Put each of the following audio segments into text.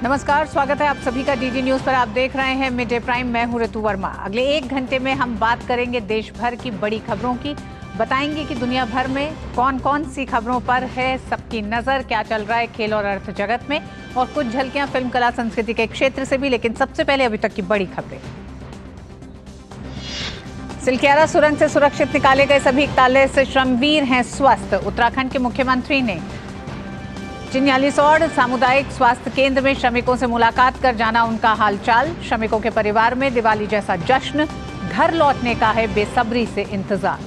नमस्कार, स्वागत है आप सभी का डीडी न्यूज पर। आप देख रहे हैं मिड डे प्राइम। मैं हूं ऋतु वर्मा। अगले 1 घंटे में हम बात करेंगे देश भर की बड़ी खबरों की। बताएंगे कि दुनिया भर में कौन कौन सी खबरों पर है सबकी नजर, क्या चल रहा है खेल और अर्थ जगत में, और कुछ झलकियां फिल्म कला संस्कृति के क्षेत्र से भी। लेकिन सबसे पहले अभी तक की बड़ी खबरें। सिलक्यारा सुरंग से सुरक्षित निकाले गए सभी 41 श्रमवीर हैं स्वस्थ। उत्तराखंड के मुख्यमंत्री ने चिन्यालीसौड़ सामुदायिक स्वास्थ्य केंद्र में श्रमिकों से मुलाकात कर जाना उनका हालचाल। श्रमिकों के परिवार में दिवाली जैसा जश्न, घर लौटने का है बेसब्री से इंतजार।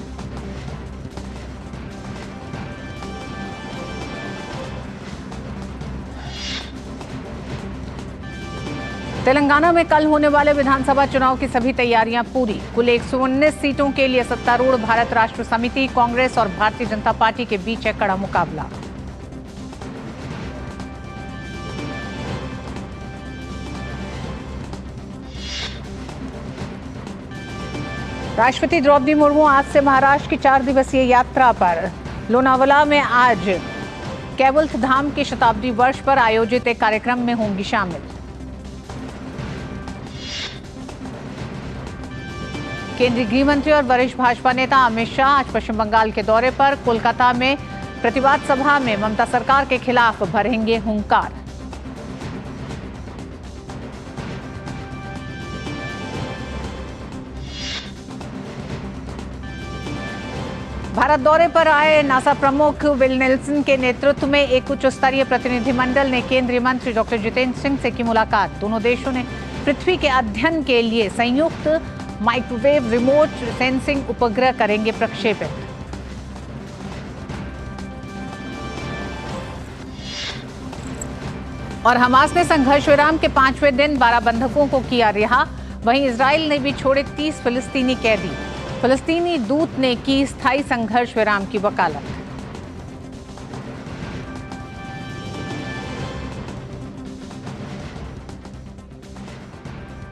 तेलंगाना में कल होने वाले विधानसभा चुनाव की सभी तैयारियां पूरी। कुल 119 सीटों के लिए सत्तारूढ़ भारत राष्ट्र समिति, कांग्रेस और भारतीय जनता पार्टी के बीच है कड़ा मुकाबला। राष्ट्रपति द्रौपदी मुर्मू आज से महाराष्ट्र की 4 दिवसीय यात्रा पर। लोनावला में आज कैवल्थ धाम के शताब्दी वर्ष पर आयोजित एक कार्यक्रम में होंगी शामिल। केंद्रीय गृह मंत्री और वरिष्ठ भाजपा नेता अमित शाह आज पश्चिम बंगाल के दौरे पर। कोलकाता में प्रतिवाद सभा में ममता सरकार के खिलाफ भरेंगे हुंकार। भारत दौरे पर आए नासा प्रमुख विल नेल्सन के नेतृत्व में एक उच्च स्तरीय प्रतिनिधिमंडल ने केंद्रीय मंत्री डॉक्टर जितेंद्र सिंह से की मुलाकात। दोनों देशों ने पृथ्वी के अध्ययन के लिए संयुक्त माइक्रोवेव रिमोट सेंसिंग उपग्रह करेंगे प्रक्षेपित। और हमास ने संघर्ष विराम के 5वें दिन 12 बंधकों को किया रिहा। वहीं इजराइल ने भी छोड़े 30 फिलिस्तीनी कैदी। फिलिस्तीनी दूत ने की स्थायी संघर्ष विराम की वकालत।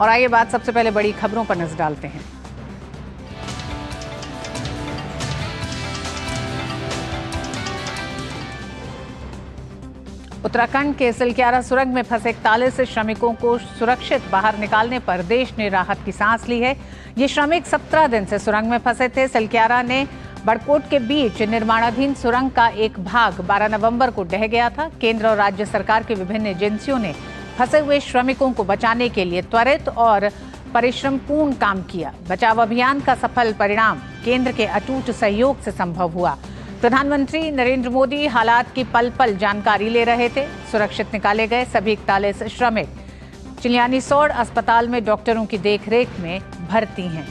और आइए बात सबसे पहले बड़ी खबरों पर नजर डालते हैं। उत्तराखंड के सिलक्यारा सुरंग में फंसे 41 श्रमिकों को सुरक्षित बाहर निकालने पर देश ने राहत की सांस ली है। ये श्रमिक 17 दिन से सुरंग में फंसे थे। सिलक्यारा ने बड़कोट के बीच निर्माणाधीन सुरंग का एक भाग 12 नवंबर को ढह गया था। केंद्र और राज्य सरकार की विभिन्न एजेंसियों ने फंसे हुए श्रमिकों को बचाने के लिए त्वरित और परिश्रमपूर्ण काम किया। बचाव अभियान का सफल परिणाम केंद्र के अटूट सहयोग से संभव हुआ। प्रधानमंत्री नरेंद्र मोदी हालात की पल पल जानकारी ले रहे थे। सुरक्षित निकाले गए सभी 41 श्रमिक चिन्यालीसौड़ अस्पताल में डॉक्टरों की देखरेख में भर्ती हैं।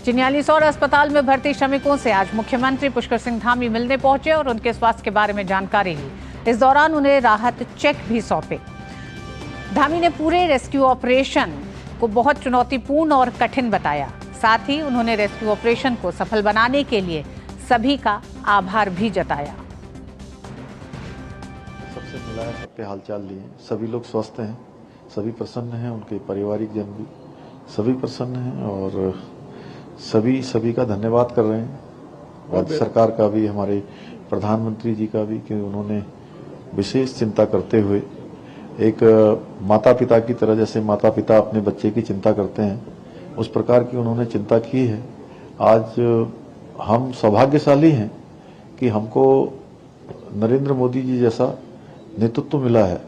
चिन्यालीसौड़ अस्पताल में भर्ती श्रमिकों से आज मुख्यमंत्री पुष्कर सिंह धामी मिलने पहुंचे और उनके स्वास्थ्य के बारे में जानकारी ली। इस दौरान उन्हें राहत चेक भी सौंपे। धामी ने पूरे रेस्क्यू ऑपरेशन को बहुत चुनौतीपूर्ण और कठिन बताया। साथ ही उन्होंने रेस्क्यू ऑपरेशन को सफल बनाने के लिए सभी का आभार भी जताया। सबसे मिलाया, सबके हालचाल लिए, सभी लोग स्वस्थ हैं, सभी प्रसन्न हैं, उनके पारिवारिक जन भी सभी प्रसन्न हैं और सभी का धन्यवाद कर रहे हैं। राज्य सरकार का भी, हमारे प्रधानमंत्री जी का भी, कि उन्होंने विशेष चिंता करते हुए एक माता पिता की तरह, जैसे माता पिता अपने बच्चे की चिंता करते हैं, उस प्रकार की उन्होंने चिंता की है। आज हम सौभाग्यशाली हैं कि हमको नरेंद्र मोदी जी जैसा नेतृत्व मिला है,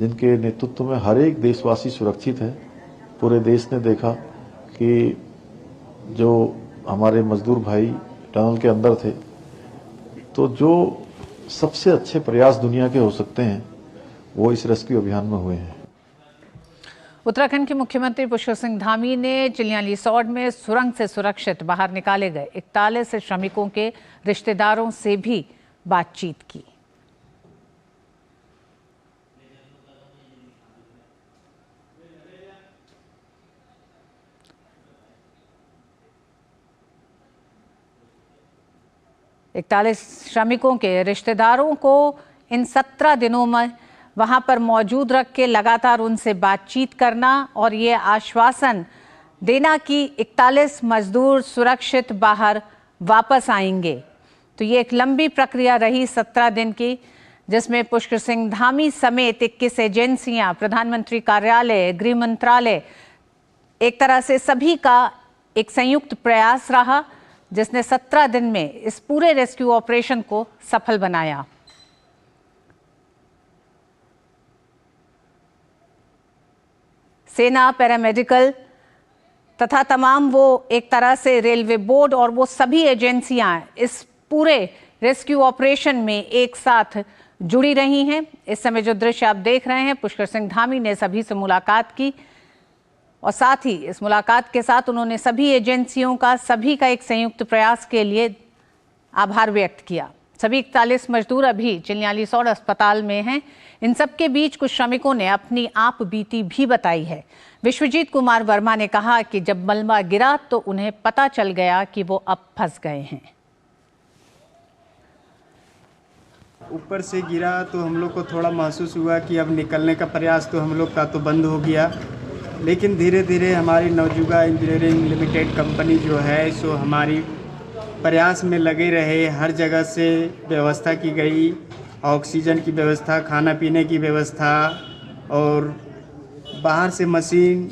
जिनके नेतृत्व में हर एक देशवासी सुरक्षित है। पूरे देश ने देखा कि जो हमारे मजदूर भाई टनल के अंदर थे, तो जो सबसे अच्छे प्रयास दुनिया के हो सकते हैं वो इस रेस्क्यू अभियान में हुए हैं। उत्तराखंड के मुख्यमंत्री पुष्कर सिंह धामी ने चिन्यालीसौड़ में सुरंग से सुरक्षित बाहर निकाले गए 41 श्रमिकों के रिश्तेदारों से भी बातचीत की। इकतालीस श्रमिकों के रिश्तेदारों को इन 17 दिनों में वहां पर मौजूद रख के लगातार उनसे बातचीत करना और ये आश्वासन देना कि 41 मजदूर सुरक्षित बाहर वापस आएंगे। तो ये एक लंबी प्रक्रिया रही 17 दिन की, जिसमें पुष्कर सिंह धामी समेत 21 एजेंसियां, प्रधानमंत्री कार्यालय, गृह मंत्रालय, एक तरह से सभी का एक संयुक्त प्रयास रहा, जिसने 17 दिन में इस पूरे रेस्क्यू ऑपरेशन को सफल बनाया। सेना, पैरामेडिकल तथा तमाम वो एक तरह से रेलवे बोर्ड और वो सभी एजेंसियां इस पूरे रेस्क्यू ऑपरेशन में एक साथ जुड़ी रही हैं। इस समय जो दृश्य आप देख रहे हैं, पुष्कर सिंह धामी ने सभी से मुलाकात की और साथ ही इस मुलाकात के साथ उन्होंने सभी एजेंसियों का, सभी का एक संयुक्त प्रयास के लिए आभार व्यक्त किया। सभी 41 मजदूर अभी चिन्यालीसौड़ अस्पताल में हैं। इन सबके बीच कुछ श्रमिकों ने अपनी आप बीती भी बताई है। विश्वजीत कुमार वर्मा ने कहा कि जब मलबा गिरा तो उन्हें पता चल गया कि वो अब फंस गए हैं। ऊपर से गिरा तो हम लोग को थोड़ा महसूस हुआ कि अब निकलने का प्रयास तो हम लोग का तो बंद हो गया, लेकिन धीरे धीरे हमारी नवजुगा इंजीनियरिंग लिमिटेड कंपनी जो है सो हमारी प्रयास में लगे रहे। हर जगह से व्यवस्था की गई, ऑक्सीजन की व्यवस्था, खाना पीने की व्यवस्था, और बाहर से मशीन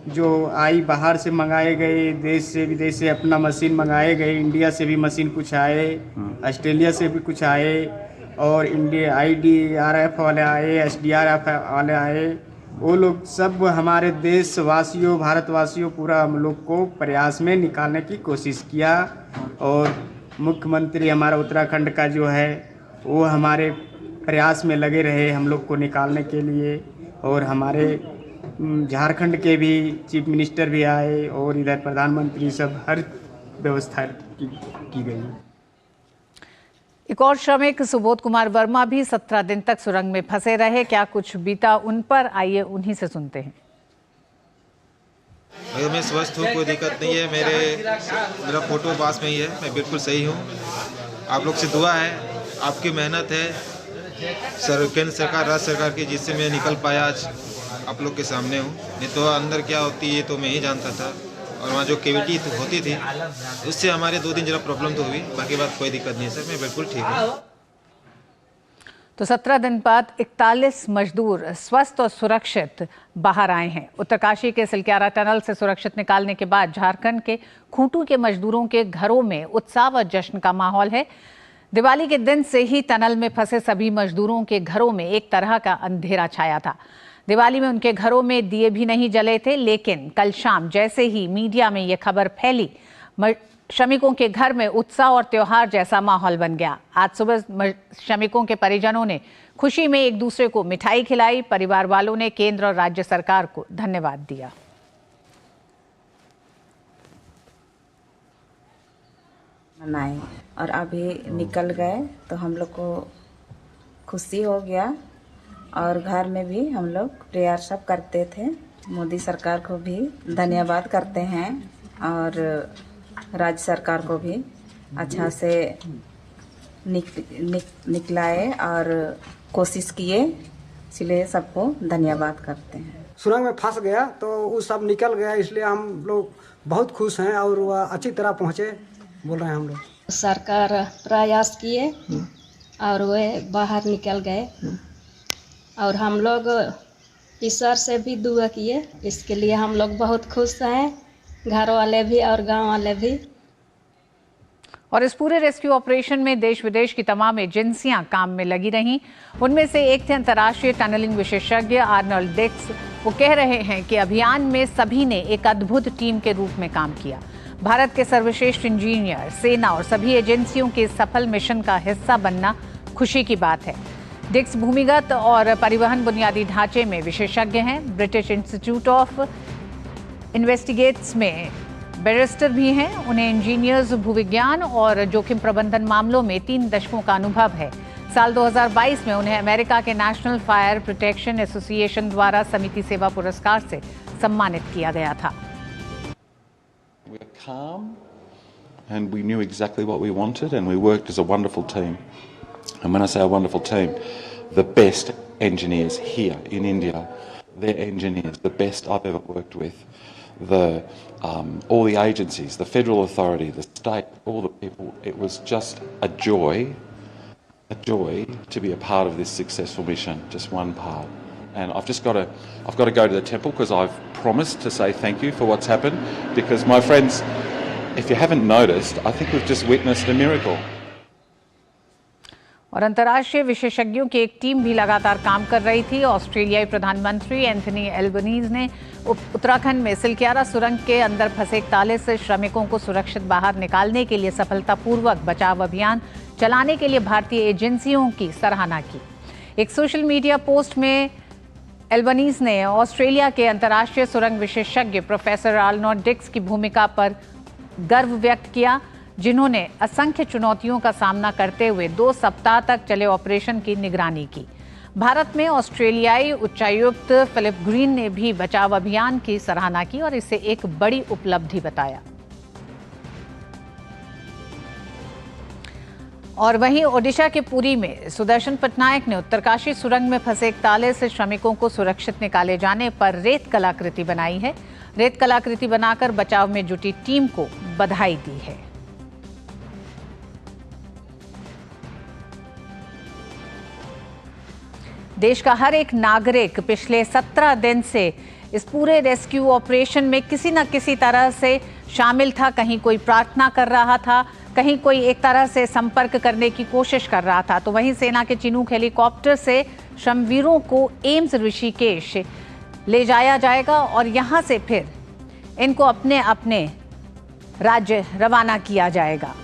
जो आई, बाहर से मंगाए गए, देश से विदेश से अपना मशीन मंगाए गए। इंडिया से भी मशीन कुछ आए, ऑस्ट्रेलिया से भी कुछ आए, और इंडिया IDRF वाले आए, SDRF वाले आए। वो लोग सब हमारे देशवासियों, भारतवासियों, पूरा हम लोग को प्रयास में निकालने की कोशिश किया। और मुख्यमंत्री हमारा उत्तराखंड का जो है वो हमारे प्रयास में लगे रहे हम लोग को निकालने के लिए। और हमारे झारखंड के भी चीफ मिनिस्टर भी आए और इधर प्रधानमंत्री, सब हर व्यवस्था की गई। एक और श्रमिक सुबोध कुमार वर्मा भी 17 दिन तक सुरंग में फंसे रहे। क्या कुछ बीता उन पर, आइए उन्हीं से सुनते हैं। मैं स्वस्थ हूँ, कोई दिक्कत नहीं है। मेरा फोटो पास में ही है, मैं बिल्कुल सही हूँ। आप लोग से दुआ है, आपकी मेहनत है, केंद्र सरकार, राज्य सरकार की, जिससे मैं निकल पाया आज आप लोग के सामने हूँ। नहीं तो अंदर क्या होती है तो मैं ही जानता था, और वहाँ जो कैविटी होती थी उससे हमारे 2 दिन जरा प्रॉब्लम तो हुई, बाकी बात कोई दिक्कत नहीं है सर, मैं बिल्कुल ठीक हूँ। तो 17 दिन बाद 41 मजदूर स्वस्थ और सुरक्षित बाहर आए हैं। उत्तरकाशी के सिलक्यारा टनल से सुरक्षित निकालने के बाद झारखंड के खूंटू के मजदूरों के घरों में उत्साह व जश्न का माहौल है। दिवाली के दिन से ही टनल में फंसे सभी मजदूरों के घरों में एक तरह का अंधेरा छाया था। दिवाली में उनके घरों में दिए भी नहीं जले थे, लेकिन कल शाम जैसे ही मीडिया में ये खबर फैली, श्रमिकों के घर में उत्साह और त्योहार जैसा माहौल बन गया। आज सुबह श्रमिकों के परिजनों ने खुशी में एक दूसरे को मिठाई खिलाई। परिवार वालों ने केंद्र और राज्य सरकार को धन्यवाद दिया। मनाए और अभी निकल गए तो हम लोग को खुशी हो गया। और घर में भी हम लोग प्रेयर सब करते थे। मोदी सरकार को भी धन्यवाद करते हैं और राज्य सरकार को भी अच्छा से निकलाए और कोशिश किए, इसलिए सबको धन्यवाद करते हैं। सुरंग में फंस गया तो वो सब निकल गया, इसलिए हम लोग बहुत खुश हैं और वह अच्छी तरह पहुँचे, बोल रहे हैं हम लोग। सरकार प्रयास किए और वे बाहर निकल गए, और हम लोग ईश्वर से भी दुआ किए, इसके लिए हम लोग बहुत खुश हैं, घर वाले भी और गांव वाले भी। और इस पूरे रेस्क्यू ऑपरेशन में देश विदेश की तमाम एजेंसियां काम में लगी रहीं। उनमें से एक थे अंतर्राष्ट्रीय टनलिंग विशेषज्ञ आर्नल्ड डिक्स। वो कह रहे हैं कि अभियान में सभी ने एक अद्भुत टीम के रूप में काम किया। भारत के सर्वश्रेष्ठ इंजीनियर, सेना और सभी एजेंसियों के सफल मिशन का हिस्सा बनना खुशी की बात है। डिक्स भूमिगत और परिवहन बुनियादी ढांचे में विशेषज्ञ हैं। ब्रिटिश इंस्टीट्यूट ऑफ इन्वेस्टिगेट्स में बैरिस्टर भी हैं। उन्हें इंजीनियर्स, भूविज्ञान और जोखिम प्रबंधन मामलों में 3 दशकों का अनुभव है। साल 2022 में उन्हें अमेरिका के नेशनल फायर प्रोटेक्शन एसोसिएशन द्वारा समिति सेवा पुरस्कार से सम्मानित किया गया था। We were calm and we knew exactly what we wanted and we worked as a wonderful team. And when I say a wonderful team, the best engineers here in India, they're engineers, the best I've ever worked with. All the agencies, the federal authority, the state, all the people, it was just a joy a joy to be a part of this successful mission, just one part. And I've got to go to the temple because I've promised to say thank you for what's happened. Because my friends, if you haven't noticed, I think we've just witnessed a miracle. और अंतर्राष्ट्रीय विशेषज्ञों की एक team भी लगातार काम कर रही थी। ऑस्ट्रेलियाई प्रधानमंत्री एंथनी एल्बनीज ने उत्तराखंड में सिलक्यारा सुरंग के अंदर फंसे एक ताले से श्रमिकों को सुरक्षित बाहर निकालने के लिए सफलतापूर्वक बचाव अभियान चलाने के लिए भारतीय एजेंसियों की सराहना की। एक सोशल मीडिया पोस्ट में एल्बनीज ने ऑस्ट्रेलिया के अंतर्राष्ट्रीय सुरंग विशेषज्ञ प्रोफेसर आर्नोल्ड डिक्स की भूमिका पर गर्व व्यक्त किया, जिन्होंने असंख्य चुनौतियों का सामना करते हुए 2 सप्ताह तक चले ऑपरेशन की निगरानी की। भारत में ऑस्ट्रेलियाई उच्चायुक्त फिलिप ग्रीन ने भी बचाव अभियान की सराहना की और इसे एक बड़ी उपलब्धि बताया। और वहीं ओडिशा के पुरी में सुदर्शन पटनायक ने उत्तरकाशी सुरंग में फंसे एक ताले से श्रमिकों को सुरक्षित निकाले जाने पर रेत कलाकृति बनाई है। रेत कलाकृति बनाकर बचाव में जुटी टीम को बधाई दी है। देश का हर एक नागरिक पिछले 17 दिन से इस पूरे रेस्क्यू ऑपरेशन में किसी न किसी तरह से शामिल था। कहीं कोई प्रार्थना कर रहा था, कहीं कोई एक तरह से संपर्क करने की कोशिश कर रहा था। तो वहीं सेना के चिनूक हेलीकॉप्टर से श्रमवीरों को एम्स ऋषिकेश ले जाया जाएगा और यहां से फिर इनको अपने अपने राज्य रवाना किया जाएगा।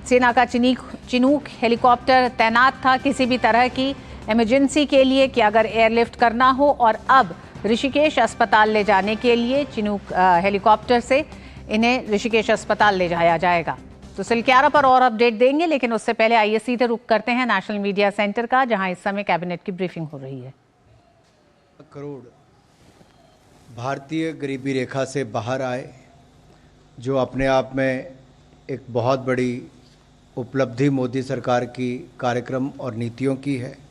सेना का चिनूक हेलीकॉप्टर तैनात था किसी भी तरह की इमरजेंसी के लिए कि अगर एयरलिफ्ट करना हो, और अब ऋषिकेश अस्पताल ले जाने के लिए चिनूक हेलीकॉप्टर से इन्हें ऋषिकेश अस्पताल ले जाया जाएगा। तो सिलक्यारा पर और अपडेट देंगे, लेकिन उससे पहले आइए सीधे रुख करते हैं नेशनल मीडिया सेंटर का, जहां इस समय कैबिनेट की ब्रीफिंग हो रही है। करोड़ भारतीय गरीबी रेखा से बाहर आए, जो अपने आप में एक बहुत बड़ी उपलब्धि मोदी सरकार की कार्यक्रम और नीतियों की है।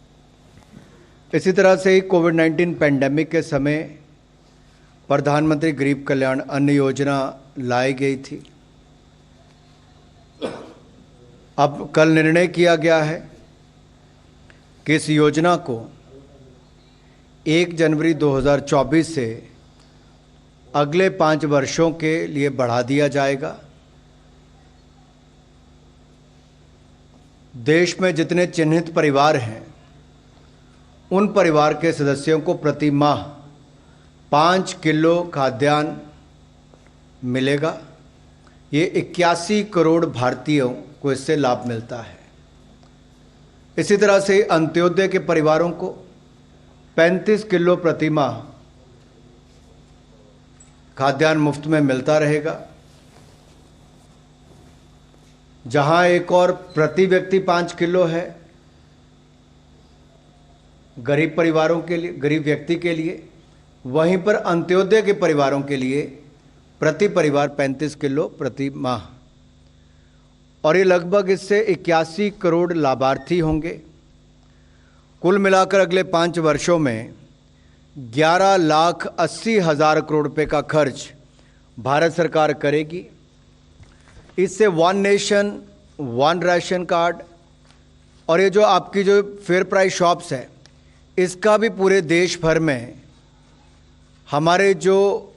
इसी तरह से ही कोविड-19 पेंडेमिक के समय प्रधानमंत्री गरीब कल्याण अन्न योजना लाई गई थी। अब कल निर्णय किया गया है कि इस योजना को 1 जनवरी 2024 से अगले 5 वर्षों के लिए बढ़ा दिया जाएगा। देश में जितने चिन्हित परिवार हैं, उन परिवार के सदस्यों को प्रति माह 5 किलो खाद्यान्न मिलेगा। ये 81 करोड़ भारतीयों को इससे लाभ मिलता है। इसी तरह से अंत्योदय के परिवारों को 35 किलो प्रति माह खाद्यान्न मुफ्त में मिलता रहेगा। जहां एक और प्रति व्यक्ति 5 किलो है गरीब परिवारों के लिए, गरीब व्यक्ति के लिए, वहीं पर अंत्योदय के परिवारों के लिए प्रति परिवार 35 किलो प्रति माह। और ये लगभग इससे 81 करोड़ लाभार्थी होंगे। कुल मिलाकर अगले 5 वर्षों में 11,80,000 करोड़ रुपए का खर्च भारत सरकार करेगी। इससे 1 नेशन 1 राशन कार्ड और ये जो आपकी जो फेयर प्राइस शॉप्स है, इसका भी पूरे देश भर में हमारे जो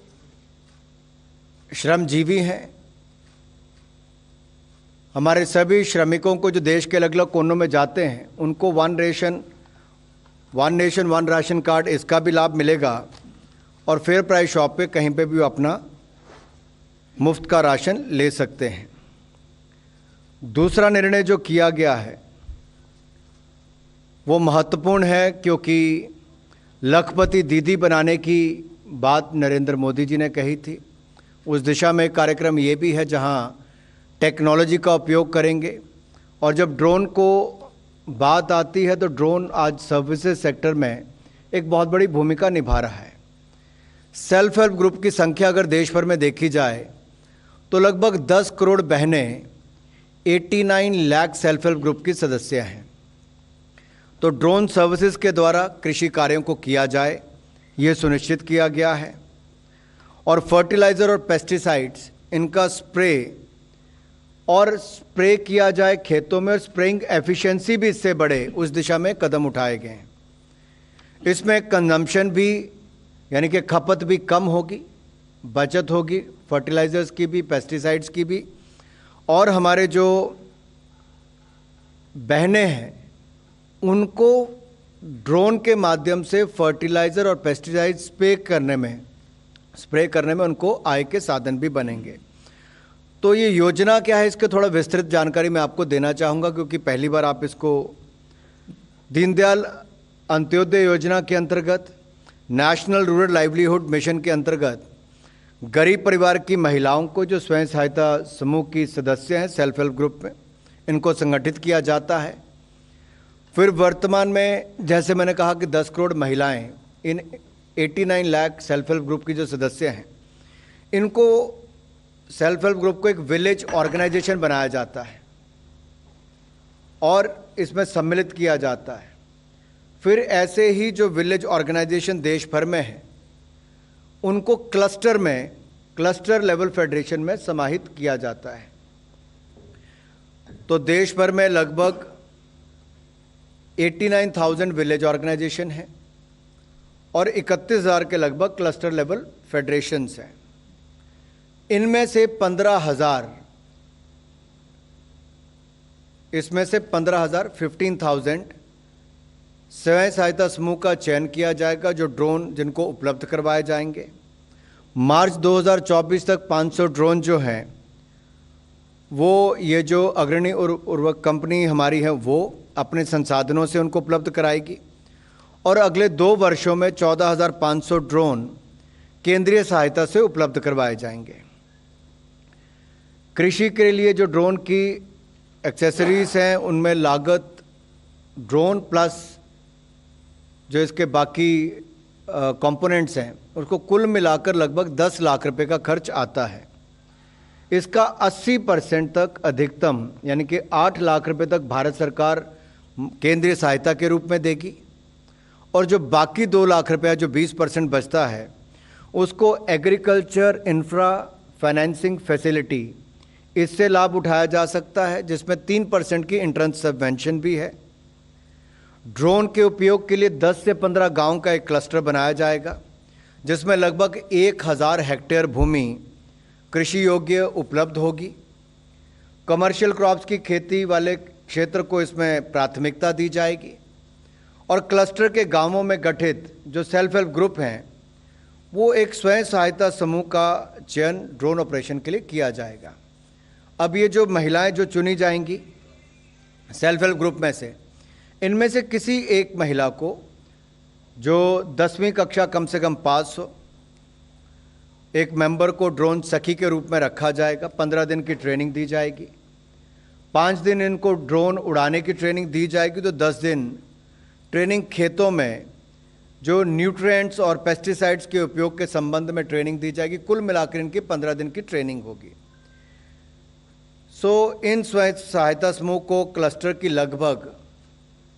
श्रमजीवी हैं, हमारे सभी श्रमिकों को जो देश के अलग अलग कोनों में जाते हैं, उनको 1 नेशन 1 राशन कार्ड, इसका भी लाभ मिलेगा। और फेयर प्राइस शॉप पे कहीं पे भी अपना मुफ्त का राशन ले सकते हैं। दूसरा निर्णय जो किया गया है वो महत्वपूर्ण है, क्योंकि लखपति दीदी बनाने की बात नरेंद्र मोदी जी ने कही थी। उस दिशा में एक कार्यक्रम ये भी है जहां टेक्नोलॉजी का उपयोग करेंगे। और जब ड्रोन को बात आती है तो ड्रोन आज सर्विसेज सेक्टर में एक बहुत बड़ी भूमिका निभा रहा है। सेल्फ हेल्प ग्रुप की संख्या अगर देश भर में देखी जाए तो लगभग 10 करोड़ बहनें 89 लाख सेल्फ हेल्प ग्रुप की सदस्य हैं। तो ड्रोन सर्विसेज के द्वारा कृषि कार्यों को किया जाए, ये सुनिश्चित किया गया है। और फर्टिलाइज़र और पेस्टिसाइड्स, इनका स्प्रे और स्प्रे किया जाए खेतों में और स्प्रेइंग एफिशिएंसी भी इससे बढ़े, उस दिशा में कदम उठाए गए हैं। इसमें कंजम्पशन भी यानी कि खपत भी कम होगी, बचत होगी फर्टिलाइजर्स की भी, पेस्टिसाइड्स की भी, और हमारे जो बहनें हैं उनको ड्रोन के माध्यम से फर्टिलाइज़र और पेस्टिसाइड स्प्रे करने में उनको आय के साधन भी बनेंगे। तो ये योजना क्या है, इसके थोड़ा विस्तृत जानकारी मैं आपको देना चाहूँगा, क्योंकि पहली बार आप इसको दीनदयाल अंत्योदय योजना के अंतर्गत, नेशनल रूरल लाइवलीहुड मिशन के अंतर्गत गरीब परिवार की महिलाओं को जो स्वयं सहायता समूह की सदस्य हैं सेल्फ हेल्प ग्रुप में, इनको संगठित किया जाता है। फिर वर्तमान में जैसे मैंने कहा कि 10 करोड़ महिलाएं इन 89 लाख सेल्फ हेल्प ग्रुप की जो सदस्य हैं, इनको सेल्फ हेल्प ग्रुप को एक विलेज ऑर्गेनाइजेशन बनाया जाता है और इसमें सम्मिलित किया जाता है। फिर ऐसे ही जो विलेज ऑर्गेनाइजेशन देश भर में है उनको क्लस्टर लेवल फेडरेशन में समाहित किया जाता है। तो देश भर में लगभग 89,000 विलेज ऑर्गेनाइजेशन हैं और 31,000 के लगभग क्लस्टर लेवल फेडरेशंस हैं। इनमें से 15,000 15,000 स्वयं सहायता समूह का चयन किया जाएगा जो ड्रोन जिनको उपलब्ध करवाए जाएंगे। मार्च 2024 तक 500 ड्रोन जो हैं वो ये जो अग्रणी उर्वरक कंपनी हमारी है वो अपने संसाधनों से उनको उपलब्ध कराएगी और अगले 2 वर्षों में 14,500 ड्रोन केंद्रीय सहायता से उपलब्ध करवाए जाएंगे। कृषि के लिए जो ड्रोन की एक्सेसरीज हैं उनमें लागत ड्रोन प्लस जो इसके बाकी कंपोनेंट्स हैं उसको कुल मिलाकर लगभग 10 लाख रुपए का खर्च आता है। इसका 80% तक अधिकतम यानी कि 8 लाख रुपए तक भारत सरकार केंद्रीय सहायता के रूप में देगी और जो बाकी 2 लाख रुपया जो 20% बचता है उसको एग्रीकल्चर इंफ्रा फाइनेंसिंग फैसिलिटी इससे लाभ उठाया जा सकता है, जिसमें 3% की इंट्रेंस सबवेंशन भी है। ड्रोन के उपयोग के लिए 10 से 15 गांव का एक क्लस्टर बनाया जाएगा जिसमें लगभग 1,000 हेक्टेयर भूमि कृषि योग्य उपलब्ध होगी। कमर्शियल क्रॉप्स की खेती वाले क्षेत्र को इसमें प्राथमिकता दी जाएगी और क्लस्टर के गांवों में गठित जो सेल्फ हेल्प ग्रुप हैं वो एक स्वयं सहायता समूह का चयन ड्रोन ऑपरेशन के लिए किया जाएगा। अब ये जो महिलाएं जो चुनी जाएंगी सेल्फ हेल्प ग्रुप में से, इनमें से किसी एक महिला को जो 10वीं कक्षा कम से कम पास हो, एक मेंबर को ड्रोन सखी के रूप में रखा जाएगा। 15 दिन की ट्रेनिंग दी जाएगी। 5 दिन इनको ड्रोन उड़ाने की ट्रेनिंग दी जाएगी तो 10 दिन ट्रेनिंग खेतों में जो न्यूट्रिएंट्स और पेस्टिसाइड्स के उपयोग के संबंध में ट्रेनिंग दी जाएगी। कुल मिलाकर इनकी 15 दिन की ट्रेनिंग होगी। इन स्वयं सहायता समूह को क्लस्टर की लगभग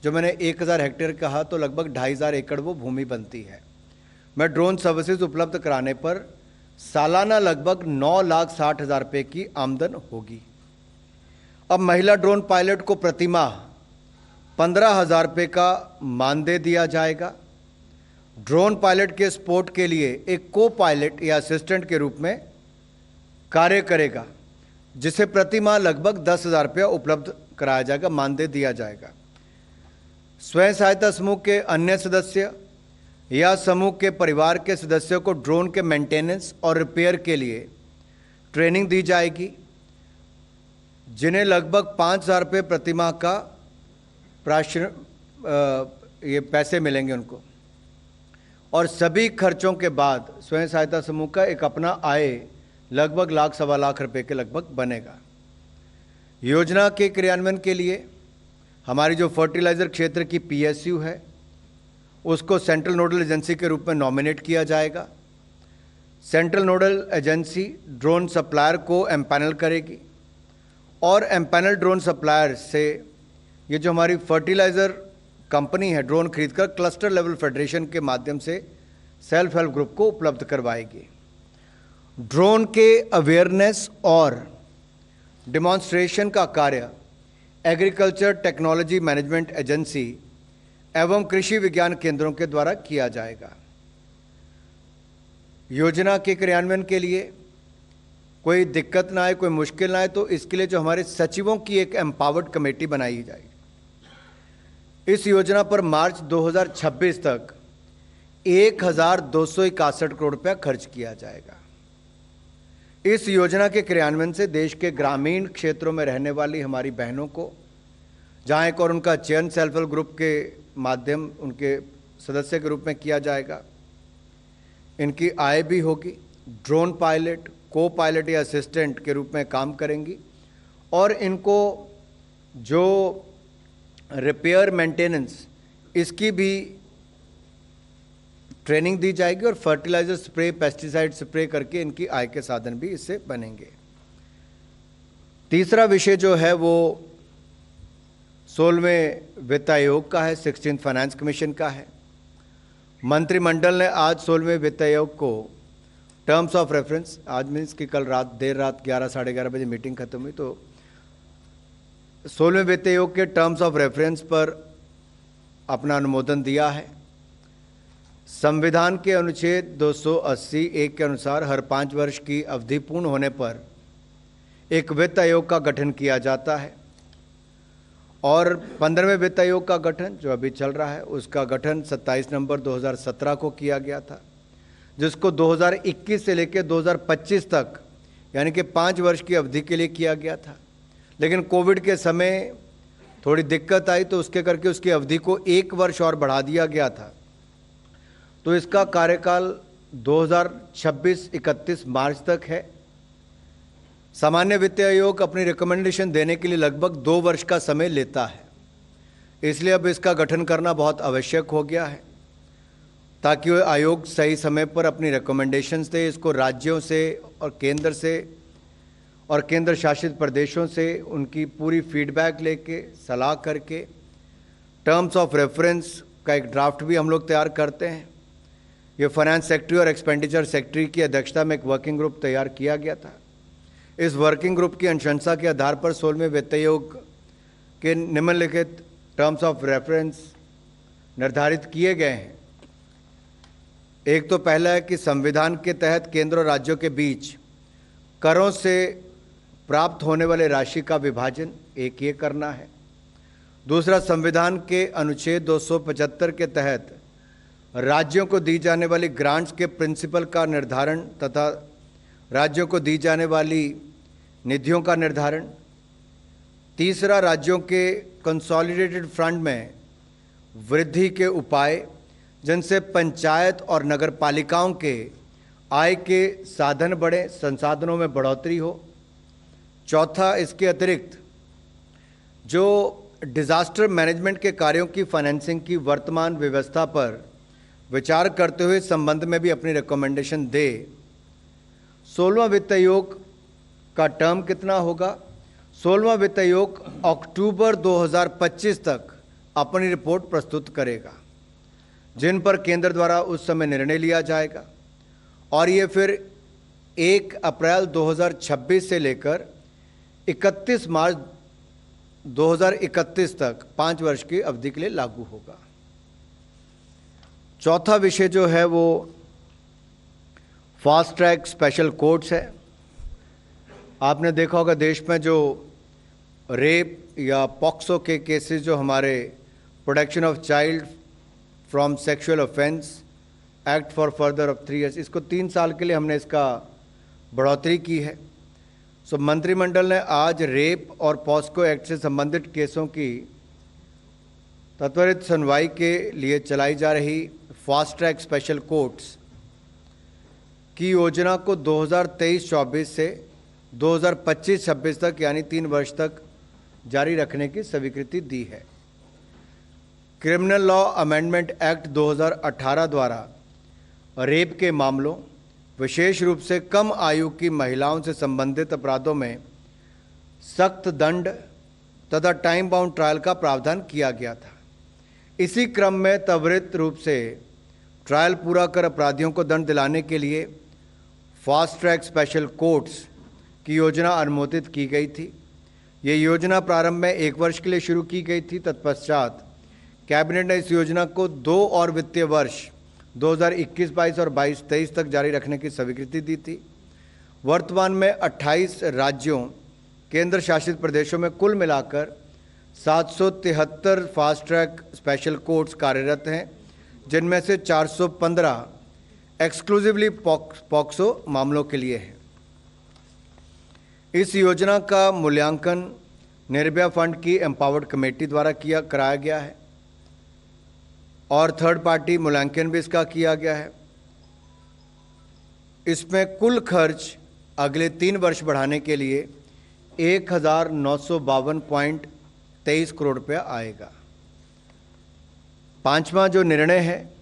जो मैंने 1,000 हेक्टेयर कहा तो लगभग 2,500 एकड़ वो भूमि बनती है। मैं ड्रोन सर्विसेज उपलब्ध कराने पर सालाना लगभग 9,60,000 रुपये की आमदन होगी। अब महिला ड्रोन पायलट को प्रतिमाह 15,000 रुपये का मानदेय दिया जाएगा। ड्रोन पायलट के सपोर्ट के लिए एक को पायलट या असिस्टेंट के रूप में कार्य करेगा जिसे प्रतिमाह लगभग 10,000 रुपया उपलब्ध कराया जाएगा, मानदेय दिया जाएगा। स्वयं सहायता समूह के अन्य सदस्य या समूह के परिवार के सदस्यों को ड्रोन के मेंटेनेंस और रिपेयर के लिए ट्रेनिंग दी जाएगी जिन्हें लगभग 5,000 रुपये प्रतिमाह का ये पैसे मिलेंगे उनको और सभी खर्चों के बाद स्वयं सहायता समूह का एक अपना आय लगभग 1,00,000 सवा लाख रुपए के लगभग बनेगा। योजना के क्रियान्वयन के लिए हमारी जो फर्टिलाइज़र क्षेत्र की PSU है उसको सेंट्रल नोडल एजेंसी के रूप में नॉमिनेट किया जाएगा। Central nodal agency drone supplier को एम्पैनल करेगी और एम्पैनल ड्रोन सप्लायर से ये जो हमारी फर्टिलाइज़र कंपनी है ड्रोन खरीदकर क्लस्टर लेवल फेडरेशन के माध्यम से सेल्फ हेल्प ग्रुप को उपलब्ध करवाएगी। ड्रोन के अवेयरनेस और डिमॉन्स्ट्रेशन का कार्य एग्रीकल्चर टेक्नोलॉजी मैनेजमेंट एजेंसी एवं कृषि विज्ञान केंद्रों के द्वारा किया जाएगा। योजना के क्रियान्वयन के लिए कोई दिक्कत ना आए, कोई मुश्किल ना आए, तो इसके लिए जो हमारे सचिवों की एक एम्पावर्ड कमेटी बनाई जाएगी। इस योजना पर मार्च 2026 तक 1261 करोड़ रुपया खर्च किया जाएगा। इस योजना के क्रियान्वयन से देश के ग्रामीण क्षेत्रों में रहने वाली हमारी बहनों को, जहाँ एक और उनका चयन सेल्फ हेल्प ग्रुप के माध्यम उनके सदस्य के रूप में किया जाएगा, इनकी आय भी होगी। ड्रोन पायलट, को पायलट या असिस्टेंट के रूप में काम करेंगी और इनको जो रिपेयर मेंटेनेंस इसकी भी ट्रेनिंग दी जाएगी और फर्टिलाइजर स्प्रे, पेस्टिसाइड स्प्रे करके इनकी आय के साधन भी इससे बनेंगे। तीसरा विषय जो है वो 16वें वित्त आयोग का है, 16th फाइनेंस कमीशन का है। मंत्रिमंडल ने आज 16वें वित्त आयोग को टर्म्स ऑफ रेफरेंस, आज मीन्स कि कल रात देर रात 11 साढ़े 11 बजे मीटिंग खत्म हुई, तो 16वें वित्त आयोग के टर्म्स ऑफ रेफरेंस पर अपना अनुमोदन दिया है। संविधान के अनुच्छेद 280(1) के अनुसार हर 5 वर्ष की अवधि पूर्ण होने पर एक वित्त आयोग का गठन किया जाता है और 15वें वित्त आयोग का गठन जो अभी चल रहा है उसका गठन 27 नवंबर 2017 को किया गया था, जिसको 2021 से लेकर 2025 तक यानी कि 5 वर्ष की अवधि के लिए किया गया था। लेकिन कोविड के समय थोड़ी दिक्कत आई तो उसके करके उसकी अवधि को 1 वर्ष और बढ़ा दिया गया था। तो इसका कार्यकाल 2026-31 मार्च तक है। सामान्य वित्त आयोग अपनी रिकमेंडेशन देने के लिए लगभग 2 वर्ष का समय लेता है, इसलिए अब इसका गठन करना बहुत आवश्यक हो गया है ताकि वह आयोग सही समय पर अपनी रिकमेंडेशंस दे। इसको राज्यों से और केंद्र शासित प्रदेशों से उनकी पूरी फीडबैक लेके सलाह करके टर्म्स ऑफ रेफरेंस का एक ड्राफ्ट भी हम लोग तैयार करते हैं। ये फाइनेंस सेक्रेटरी और एक्सपेंडिचर सेक्रेटरी की अध्यक्षता में एक वर्किंग ग्रुप तैयार किया गया था। इस वर्किंग ग्रुप की अनुशंसा के आधार पर 16वें वित्त आयोग के निम्नलिखित टर्म्स ऑफ रेफरेंस निर्धारित किए गए हैं। एक तो पहला है कि संविधान के तहत केंद्र और राज्यों के बीच करों से प्राप्त होने वाले राशि का विभाजन एक ये करना है। दूसरा, संविधान के अनुच्छेद 275 के तहत राज्यों को दी जाने वाली ग्रांट्स के प्रिंसिपल का निर्धारण तथा राज्यों को दी जाने वाली निधियों का निर्धारण। तीसरा, राज्यों के कंसोलिडेटेड फंड में वृद्धि के उपाय जिनसे पंचायत और नगर पालिकाओं के आय के साधन बढ़े, संसाधनों में बढ़ोतरी हो। चौथा, इसके अतिरिक्त जो डिजास्टर मैनेजमेंट के कार्यों की फाइनेंसिंग की वर्तमान व्यवस्था पर विचार करते हुए संबंध में भी अपनी रिकमेंडेशन दे। 16वां वित्त आयोग का टर्म कितना होगा? 16वां वित्त आयोग अक्टूबर 2025 तक अपनी रिपोर्ट प्रस्तुत करेगा, जिन पर केंद्र द्वारा उस समय निर्णय लिया जाएगा और ये फिर 1 अप्रैल 2026 से लेकर 31 मार्च 2031 तक 5 वर्ष की अवधि के लिए लागू होगा। चौथा विषय जो है वो फास्ट ट्रैक स्पेशल कोर्ट्स है। आपने देखा होगा देश में जो रेप या पॉक्सो के केसेस जो हमारे protection of child from sexual offence act for further of 3 years, इसको 3 साल के लिए हमने इसका बढ़ोतरी की है। सो मंत्रिमंडल ने आज रेप और पॉस्को एक्ट से संबंधित केसों की त्वरित सुनवाई के लिए चलाई जा रही फास्ट ट्रैक स्पेशल कोर्ट्स की योजना को 2023-24 से 2025-26 तक यानी 3 वर्ष तक जारी रखने की स्वीकृति दी है। क्रिमिनल लॉ अमेंडमेंट एक्ट 2018 द्वारा रेप के मामलों, विशेष रूप से कम आयु की महिलाओं से संबंधित अपराधों में सख्त दंड तथा टाइम बाउंड ट्रायल का प्रावधान किया गया था। इसी क्रम में त्वरित रूप से ट्रायल पूरा कर अपराधियों को दंड दिलाने के लिए फास्ट ट्रैक स्पेशल कोर्ट्स की योजना अनुमोदित की गई थी। ये योजना प्रारंभ में 1 वर्ष के लिए शुरू की गई थी। तत्पश्चात कैबिनेट ने इस योजना को 2 और वित्तीय वर्ष 2021-22 और 22-23 तक जारी रखने की स्वीकृति दी थी। वर्तमान में 28 राज्यों केंद्र शासित प्रदेशों में कुल मिलाकर 773 फास्ट ट्रैक स्पेशल कोर्ट्स कार्यरत हैं, जिनमें से 415 एक्सक्लूसिवली पॉक्सो मामलों के लिए है। इस योजना का मूल्यांकन निर्भया फंड की एम्पावर्ड कमेटी द्वारा कराया गया है और थर्ड पार्टी मूल्यांकन भी इसका किया गया है। इसमें कुल खर्च अगले 3 वर्ष बढ़ाने के लिए 1952.23 करोड़ रुपया आएगा। 5वां जो निर्णय है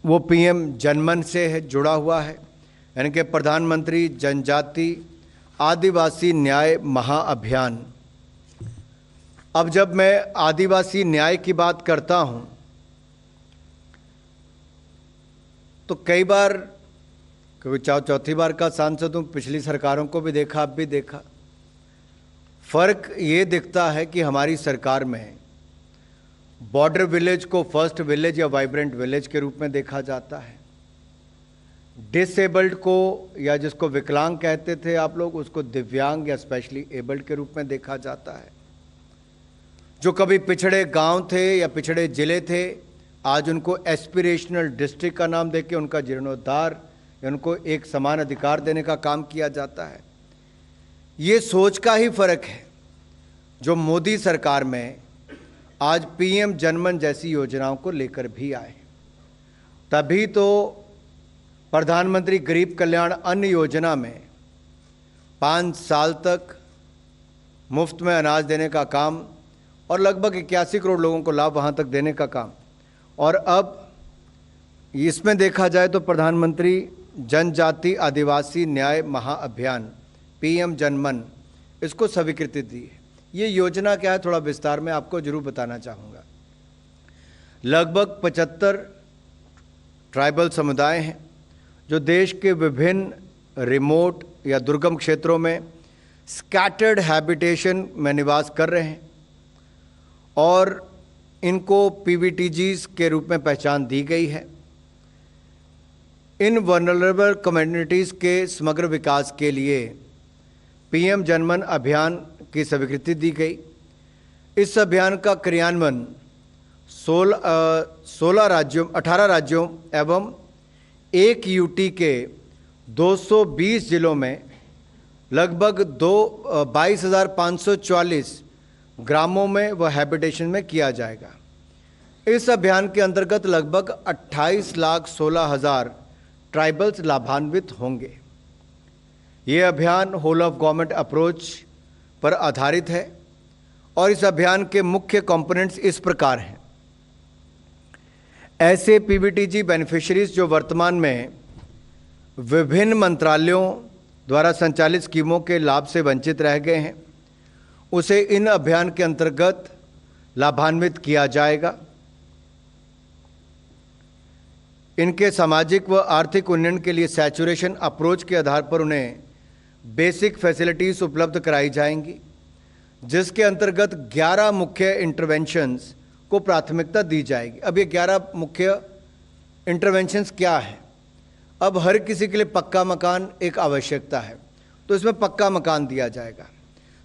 वो पीएम जनमन से है, जुड़ा हुआ है, यानी कि प्रधानमंत्री जनजाति आदिवासी न्याय महाअभियान। अब जब मैं आदिवासी न्याय की बात करता हूं तो कई बार, क्योंकि चौथी बार का सांसद हूं, पिछली सरकारों को भी देखा, अब भी देखा, फर्क ये दिखता है कि हमारी सरकार में बॉर्डर विलेज को फर्स्ट विलेज या वाइब्रेंट विलेज के रूप में देखा जाता है। डिसेबल्ड को, या जिसको विकलांग कहते थे आप लोग, उसको दिव्यांग या स्पेशली एबल्ड के रूप में देखा जाता है। जो कभी पिछड़े गांव थे या पिछड़े जिले थे, आज उनको एस्पिरेशनल डिस्ट्रिक्ट का नाम देके उनका जीर्णोद्धार या उनको एक समान अधिकार देने का काम किया जाता है। ये सोच का ही फर्क है जो मोदी सरकार में आज पीएम जनमन जैसी योजनाओं को लेकर भी आए। तभी तो प्रधानमंत्री गरीब कल्याण अन्न योजना में 5 साल तक मुफ्त में अनाज देने का काम और लगभग 81 करोड़ लोगों को लाभ वहाँ तक देने का काम, और अब इसमें देखा जाए तो प्रधानमंत्री जनजाति आदिवासी न्याय महाअभियान पीएम जनमन, इसको स्वीकृति दी है। ये योजना क्या है, थोड़ा विस्तार में आपको जरूर बताना चाहूँगा। लगभग 75 ट्राइबल समुदाय हैं जो देश के विभिन्न रिमोट या दुर्गम क्षेत्रों में स्कैटर्ड हैबिटेशन में निवास कर रहे हैं और इनको पीवीटीजीज के रूप में पहचान दी गई है। इन वनरेबल कम्युनिटीज़ के समग्र विकास के लिए पीएम जनमन अभियान की स्वीकृति दी गई। इस अभियान का क्रियान्वयन 18 राज्यों एवं 1 यूटी के 220 जिलों में लगभग 22,544 ग्रामों में व हैबिटेशन में किया जाएगा। इस अभियान के अंतर्गत लगभग 28,16,000 ट्राइबल्स लाभान्वित होंगे। ये अभियान होल ऑफ गवर्नमेंट अप्रोच पर आधारित है और इस अभियान के मुख्य कंपोनेंट्स इस प्रकार हैं। ऐसे पीवीटीजी बेनिफिशियरीज जो वर्तमान में विभिन्न मंत्रालयों द्वारा संचालित स्कीमों के लाभ से वंचित रह गए हैं, उसे इन अभियान के अंतर्गत लाभान्वित किया जाएगा। इनके सामाजिक व आर्थिक उन्नयन के लिए सैचुरेशन अप्रोच के आधार पर उन्हें बेसिक फैसिलिटीज़ उपलब्ध कराई जाएंगी, जिसके अंतर्गत 11 मुख्य इंटरवेंशंस को प्राथमिकता दी जाएगी। अब ये 11 मुख्य इंटरवेंशंस क्या है? अब हर किसी के लिए पक्का मकान एक आवश्यकता है, तो इसमें पक्का मकान दिया जाएगा।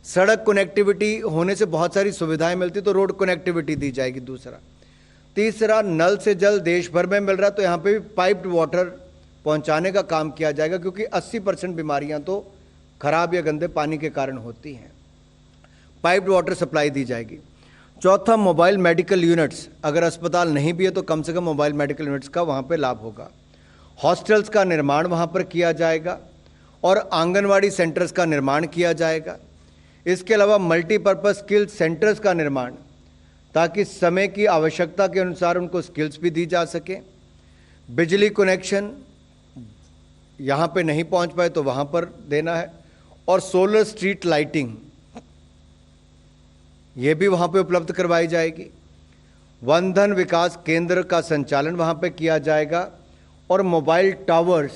सड़क कनेक्टिविटी होने से बहुत सारी सुविधाएं मिलती, तो रोड कनेक्टिविटी दी जाएगी। दूसरा, तीसरा, नल से जल देश भर में मिल रहा, तो यहाँ पे भी पाइप्ड वाटर पहुँचाने का काम किया जाएगा, क्योंकि 80% बीमारियाँ तो खराब या गंदे पानी के कारण होती हैं। पाइप्ड वाटर सप्लाई दी जाएगी। चौथा, मोबाइल मेडिकल यूनिट्स, अगर अस्पताल नहीं भी है तो कम से कम मोबाइल मेडिकल यूनिट्स का वहाँ पे लाभ होगा। हॉस्टल्स का निर्माण वहाँ पर किया जाएगा और आंगनवाड़ी सेंटर्स का निर्माण किया जाएगा। इसके अलावा मल्टीपर्पज़ स्किल सेंटर्स का निर्माण, ताकि समय की आवश्यकता के अनुसार उनको स्किल्स भी दी जा सके। बिजली कनेक्शन यहाँ पे नहीं पहुँच पाए तो वहाँ पर देना है, और सोलर स्ट्रीट लाइटिंग ये भी वहाँ पे उपलब्ध करवाई जाएगी। वनधन विकास केंद्र का संचालन वहाँ पे किया जाएगा और मोबाइल टावर्स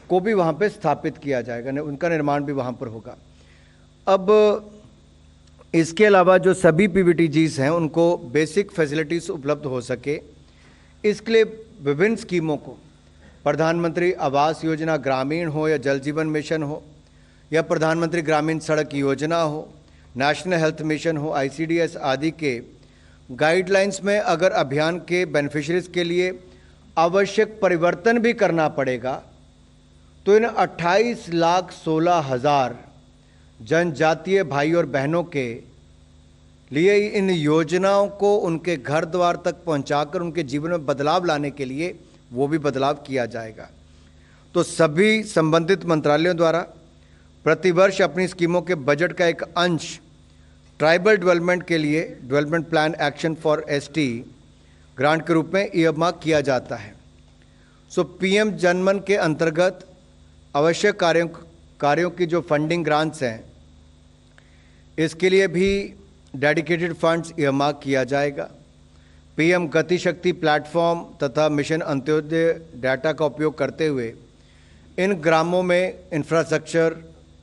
को भी वहाँ पे स्थापित किया जाएगा, उनका निर्माण भी वहाँ पर होगा। अब इसके अलावा जो सभी पीवीटीजीज हैं उनको बेसिक फैसिलिटीज़ उपलब्ध हो सके, इसके लिए विभिन्न स्कीमों को, प्रधानमंत्री आवास योजना ग्रामीण हो या जल जीवन मिशन हो या प्रधानमंत्री ग्रामीण सड़क योजना हो, नेशनल हेल्थ मिशन हो, आईसीडीएस आदि के गाइडलाइंस में अगर अभियान के बेनिफिशरीज के लिए आवश्यक परिवर्तन भी करना पड़ेगा तो इन 28,16,000 जनजातीय भाई और बहनों के लिए इन योजनाओं को उनके घर द्वार तक पहुंचाकर उनके जीवन में बदलाव लाने के लिए वो भी बदलाव किया जाएगा। तो सभी संबंधित मंत्रालयों द्वारा प्रतिवर्ष अपनी स्कीमों के बजट का एक अंश ट्राइबल डेवलपमेंट के लिए development plan action for ST grant के रूप में ईयरमार्क किया जाता है। सो पीएम जनमन के अंतर्गत आवश्यक कार्यों की जो फंडिंग ग्रांट्स हैं, इसके लिए भी डेडिकेटेड फंड्स ईयरमार्क किया जाएगा। पीएम गति शक्ति प्लेटफॉर्म तथा मिशन अंत्योदय डाटा का उपयोग करते हुए इन ग्रामों में इंफ्रास्ट्रक्चर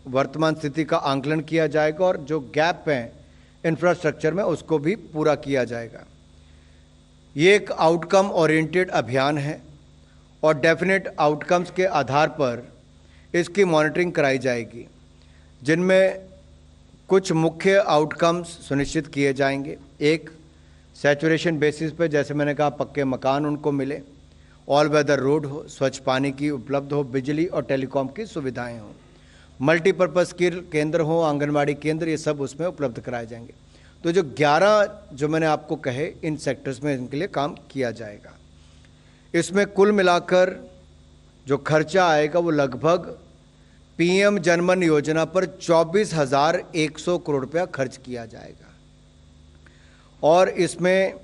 वर्तमान स्थिति का आंकलन किया जाएगा और जो गैप हैं इंफ्रास्ट्रक्चर में उसको भी पूरा किया जाएगा। ये एक आउटकम ओरिएंटेड अभियान है और डेफिनेट आउटकम्स के आधार पर इसकी मॉनिटरिंग कराई जाएगी, जिनमें कुछ मुख्य आउटकम्स सुनिश्चित किए जाएंगे। एक, सैचुरेशन बेसिस पे, जैसे मैंने कहा, पक्के मकान उनको मिले, ऑल वेदर रोड हो, स्वच्छ पानी की उपलब्ध हो, बिजली और टेलीकॉम की सुविधाएं हों, मल्टीपर्पज़ स्किल केंद्र हो, आंगनवाड़ी केंद्र, ये सब उसमें उपलब्ध कराए जाएंगे। तो जो 11 जो मैंने आपको कहे इन सेक्टर्स में इनके लिए काम किया जाएगा। इसमें कुल मिलाकर जो खर्चा आएगा वो लगभग पीएम जनमन योजना पर 24,100 करोड़ रुपया खर्च किया जाएगा और इसमें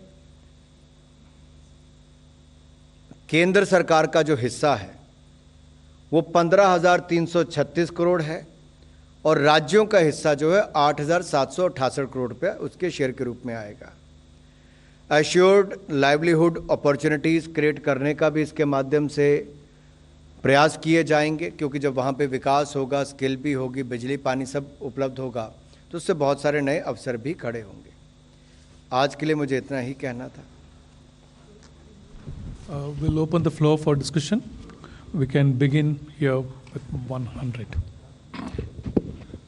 केंद्र सरकार का जो हिस्सा है वो 15,336 करोड़ है और राज्यों का हिस्सा जो है 8,768 करोड़ रुपया उसके शेयर के रूप में आएगा। एश्योर्ड लाइवलीहुड अपॉर्चुनिटीज़ क्रिएट करने का भी इसके माध्यम से प्रयास किए जाएंगे, क्योंकि जब वहाँ पे विकास होगा, स्किल भी होगी, बिजली पानी सब उपलब्ध होगा तो उससे बहुत सारे नए अवसर भी खड़े होंगे। आज के लिए मुझे इतना ही कहना था। We'll open the floor for discussion. We can begin here with 100.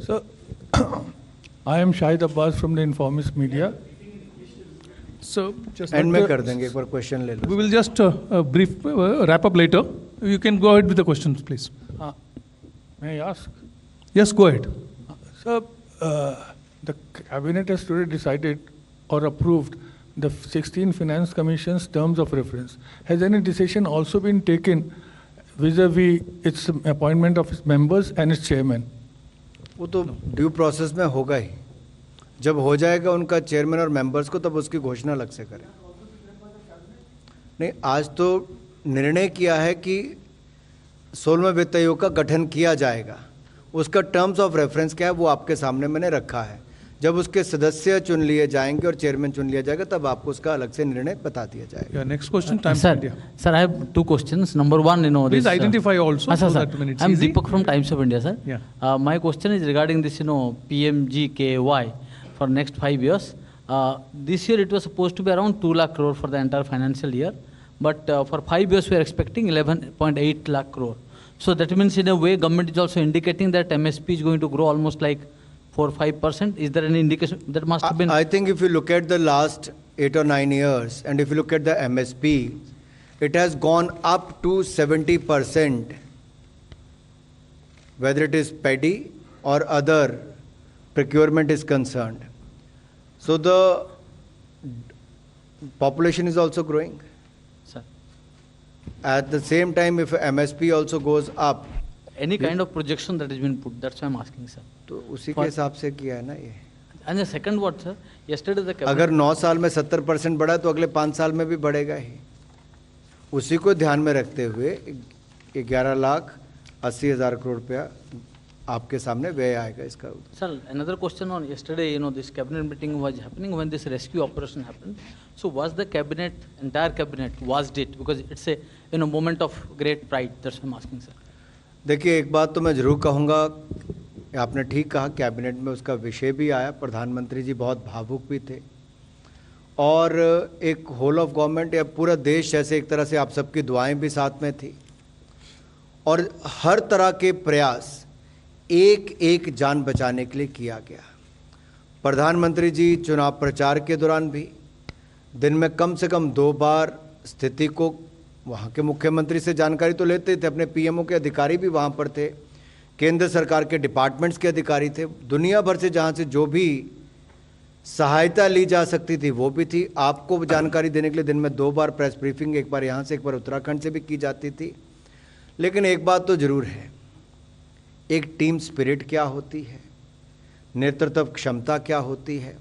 So, I am Shahid Abbas from the Informist Media. So, just and में कर देंगे, एक बार क्वेश्चन ले लो। we will just brief wrap up later. You can go ahead with the questions, please. May I ask? Yes, go ahead. So, the cabinet has today decided or approved the 16 Finance Commission's terms of reference. Has any decision also been taken vis-a-vis its appointment of its members and its chairman? वो तो due process में होगा ही, जब हो जाएगा उनका chairman और members को तब उसकी घोषणा अलग से करें। नहीं, आज तो निर्णय किया है कि 16वें वित्त आयोग का गठन किया जाएगा। उसका टर्म्स ऑफ रेफरेंस क्या है वो आपके सामने मैंने रखा है। जब उसके सदस्य चुन लिए जाएंगे और चेयरमैन चुन लिया जाएगा तब आपको उसका अलग से निर्णय बता दिया जाएगा। Next question, time sir, India. Sir, I have two questions. Number one, please identify also. Sir, so that when it's I'm easy. Deepak from Times of India, sir. Yeah. My question is regarding this, PMGKY for next 5 years. This year it was supposed to be around 2 lakh crore for the entire financial year, but for 5 years we are expecting 11.8 lakh crore. So that means in a way government is also indicating that MSP is going to grow almost like 4-5%. Is there any indication that must have been? I think if you look at the last 8 or 9 years and if you look at the MSP, it has gone up to 70%, whether it is paddy or other procurement is concerned. So the population is also growing. Sir. At the same time, if MSP also goes up, Any kind of projection that has been put, that's why I'm asking, sir. तो उसी के हिसाब से किया है ना ये। And the second word, sir, yesterday the cabinet. अगर 9 साल में 70% बढ़ा तो अगले 5 साल में भी बढ़ेगा ही। उसी को ध्यान में रखते हुए 11,80,000 करोड़ रुपया आपके सामने व्यय आएगा इसका। Sir, another question on yesterday, this cabinet meeting was happening when this rescue operation happened. So was the cabinet, entire cabinet, was it? Because it's a moment of great pride. That's what I'm asking, sir. देखिए, एक बात तो मैं ज़रूर कहूँगा आपने ठीक कहा, कैबिनेट में उसका विषय भी आया। प्रधानमंत्री जी बहुत भावुक भी थे और एक होल ऑफ गवर्नमेंट या पूरा देश जैसे एक तरह से आप सबकी दुआएं भी साथ में थी और हर तरह के प्रयास एक एक जान बचाने के लिए किया गया। प्रधानमंत्री जी चुनाव प्रचार के दौरान भी दिन में कम से कम 2 बार स्थिति को वहाँ के मुख्यमंत्री से जानकारी तो लेते थे, अपने पीएमओ के अधिकारी भी वहाँ पर थे, केंद्र सरकार के डिपार्टमेंट्स के अधिकारी थे, दुनिया भर से जहाँ से जो भी सहायता ली जा सकती थी वो भी थी। आपको जानकारी देने के लिए दिन में 2 बार प्रेस ब्रीफिंग, एक बार यहाँ से एक बार उत्तराखंड से भी की जाती थी। लेकिन एक बात तो ज़रूर है, एक टीम स्पिरिट क्या होती है, नेतृत्व क्षमता क्या होती है,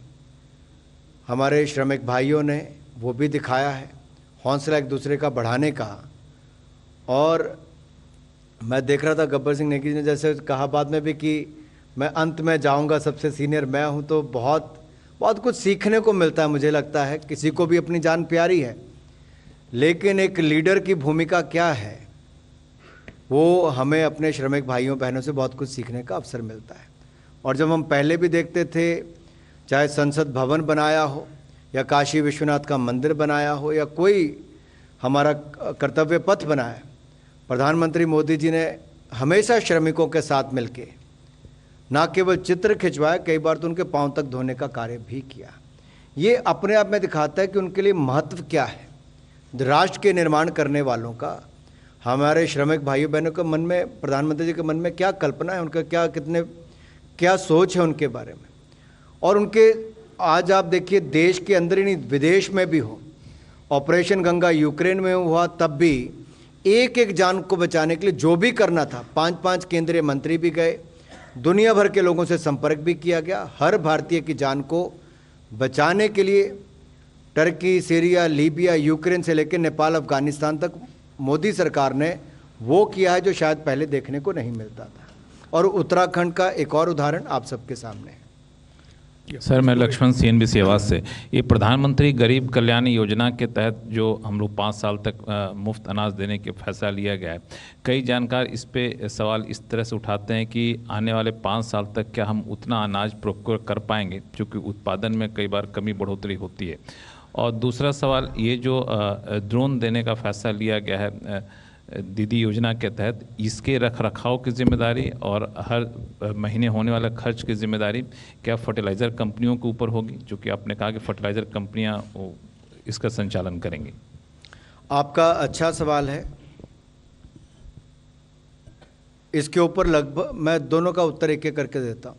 हमारे श्रमिक भाइयों ने वो भी दिखाया है, हौसला एक दूसरे का बढ़ाने का। और मैं देख रहा था गब्बर सिंह नेगी ने जैसे कहा बाद में भी कि मैं अंत में जाऊंगा, सबसे सीनियर मैं हूं, तो बहुत बहुत कुछ सीखने को मिलता है। मुझे लगता है किसी को भी अपनी जान प्यारी है, लेकिन एक लीडर की भूमिका क्या है वो हमें अपने श्रमिक भाइयों बहनों से बहुत कुछ सीखने का अवसर मिलता है। और जब हम पहले भी देखते थे, चाहे संसद भवन बनाया हो या काशी विश्वनाथ का मंदिर बनाया हो या कोई हमारा कर्तव्य पथ बनाया, प्रधानमंत्री मोदी जी ने हमेशा श्रमिकों के साथ मिलके ना केवल चित्र खिंचवाया, कई बार तो उनके पांव तक धोने का कार्य भी किया। ये अपने आप में दिखाता है कि उनके लिए महत्व क्या है, राष्ट्र के निर्माण करने वालों का, हमारे श्रमिक भाइयों बहनों के मन में, प्रधानमंत्री जी के मन में क्या कल्पना है, उनका क्या सोच है उनके बारे में। और उनके आज आप देखिए देश के अंदर ही नहीं विदेश में भी हो, ऑपरेशन गंगा यूक्रेन में हुआ तब भी एक एक जान को बचाने के लिए जो भी करना था, 5-5 केंद्रीय मंत्री भी गए, दुनिया भर के लोगों से संपर्क भी किया गया। हर भारतीय की जान को बचाने के लिए टर्की, सीरिया, लीबिया, यूक्रेन से लेकर नेपाल, अफगानिस्तान तक मोदी सरकार ने वो किया है जो शायद पहले देखने को नहीं मिलता था। और उत्तराखंड का एक और उदाहरण आप सबके सामने है। सर, मैं लक्ष्मण CNBC आवाज़ से, ये प्रधानमंत्री गरीब कल्याण योजना के तहत जो हम लोग 5 साल तक मुफ्त अनाज देने के फैसला लिया गया है, कई जानकार इस पे सवाल इस तरह से उठाते हैं कि आने वाले 5 साल तक क्या हम उतना अनाज प्रोक्योर कर पाएंगे, क्योंकि उत्पादन में कई बार कमी बढ़ोतरी होती है। और दूसरा सवाल, ये जो ड्रोन देने का फैसला लिया गया है दीदी योजना के तहत, इसके रख रखाव की जिम्मेदारी और हर महीने होने वाला खर्च की जिम्मेदारी क्या फर्टिलाइज़र कंपनियों के ऊपर होगी, जो कि आपने कहा कि फर्टिलाइज़र कंपनियां इसका संचालन करेंगी? आपका अच्छा सवाल है। इसके ऊपर लगभग मैं दोनों का उत्तर एक एक करके देता हूँ।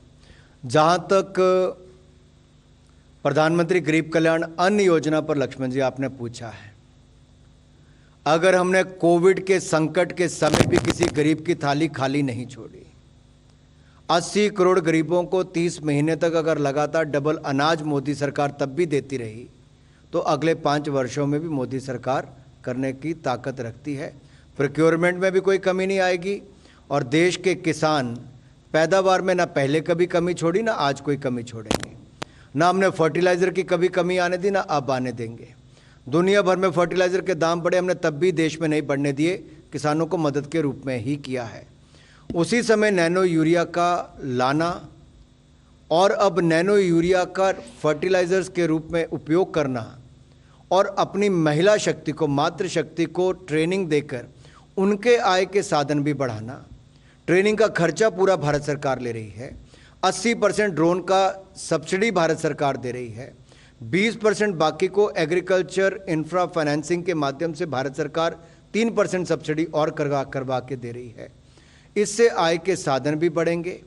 जहाँ तक प्रधानमंत्री गरीब कल्याण अन्न योजना पर लक्ष्मण जी आपने पूछा है, अगर हमने कोविड के संकट के समय भी किसी गरीब की थाली खाली नहीं छोड़ी, 80 करोड़ गरीबों को 30 महीने तक अगर लगातार डबल अनाज मोदी सरकार तब भी देती रही, तो अगले 5 वर्षों में भी मोदी सरकार करने की ताकत रखती है। प्रोक्योरमेंट में भी कोई कमी नहीं आएगी और देश के किसान पैदावार में ना पहले कभी कमी छोड़ी, ना आज कोई कमी छोड़ेंगे। ना हमने फर्टिलाइज़र की कभी कमी आने दी, ना अब आने देंगे। दुनिया भर में फर्टिलाइज़र के दाम बढ़े, हमने तब भी देश में नहीं बढ़ने दिए, किसानों को मदद के रूप में ही किया है। उसी समय नैनो यूरिया का लाना और अब नैनो यूरिया का फर्टिलाइज़र्स के रूप में उपयोग करना और अपनी महिला शक्ति को, मातृशक्ति को ट्रेनिंग देकर उनके आय के साधन भी बढ़ाना। ट्रेनिंग का खर्चा पूरा भारत सरकार ले रही है, 80% ड्रोन का सब्सिडी भारत सरकार दे रही है, 20% बाकी को एग्रीकल्चर इंफ्रा फाइनेंसिंग के माध्यम से भारत सरकार 3% सब्सिडी और करवा के दे रही है। इससे आय के साधन भी बढ़ेंगे,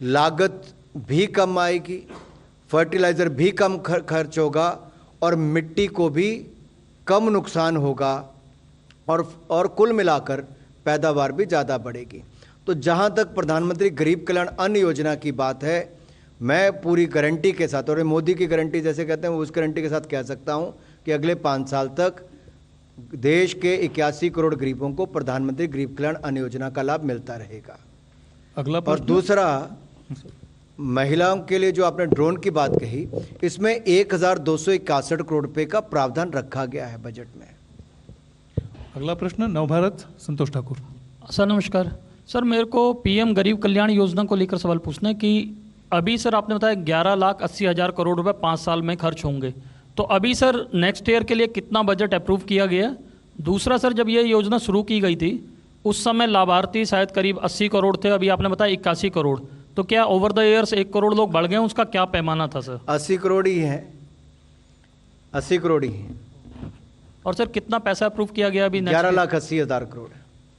लागत भी कम आएगी, फर्टिलाइज़र भी कम खर्च होगा और मिट्टी को भी कम नुकसान होगा और कुल मिलाकर पैदावार भी ज़्यादा बढ़ेगी। तो जहाँ तक प्रधानमंत्री गरीब कल्याण अन्न योजना की बात है, मैं पूरी गारंटी के साथ, और मोदी की गारंटी जैसे कहते हैं उस गारंटी के साथ कह सकता हूँ कि अगले 5 साल तक देश के 81 करोड़ गरीबों को प्रधानमंत्री गरीब कल्याण अन्न योजना का लाभ मिलता रहेगा। अगला और दूसरा, महिलाओं के लिए जो आपने ड्रोन की बात कही, इसमें 1261 करोड़ रुपये का प्रावधान रखा गया है बजट में। अगला प्रश्न नवभारत, संतोष ठाकुर। सर नमस्कार सर मेरे को पीएम गरीब कल्याण योजना को लेकर सवाल पूछना है कि अभी सर आपने बताया 11,80,000 करोड़ रुपए 5 साल में खर्च होंगे, तो अभी सर नेक्स्ट ईयर के लिए कितना बजट अप्रूव किया गया? दूसरा सर, जब ये योजना शुरू की गई थी उस समय लाभार्थी शायद करीब 80 करोड़ थे, अभी आपने बताया 81 करोड़, तो क्या ओवर द ईयर्स 1 करोड़ लोग बढ़ गए हैं? उसका क्या पैमाना था सर? 80 करोड़ ही है, 80 करोड़ ही है। और सर कितना पैसा अप्रूव किया गया अभी? 11,80,000 करोड़।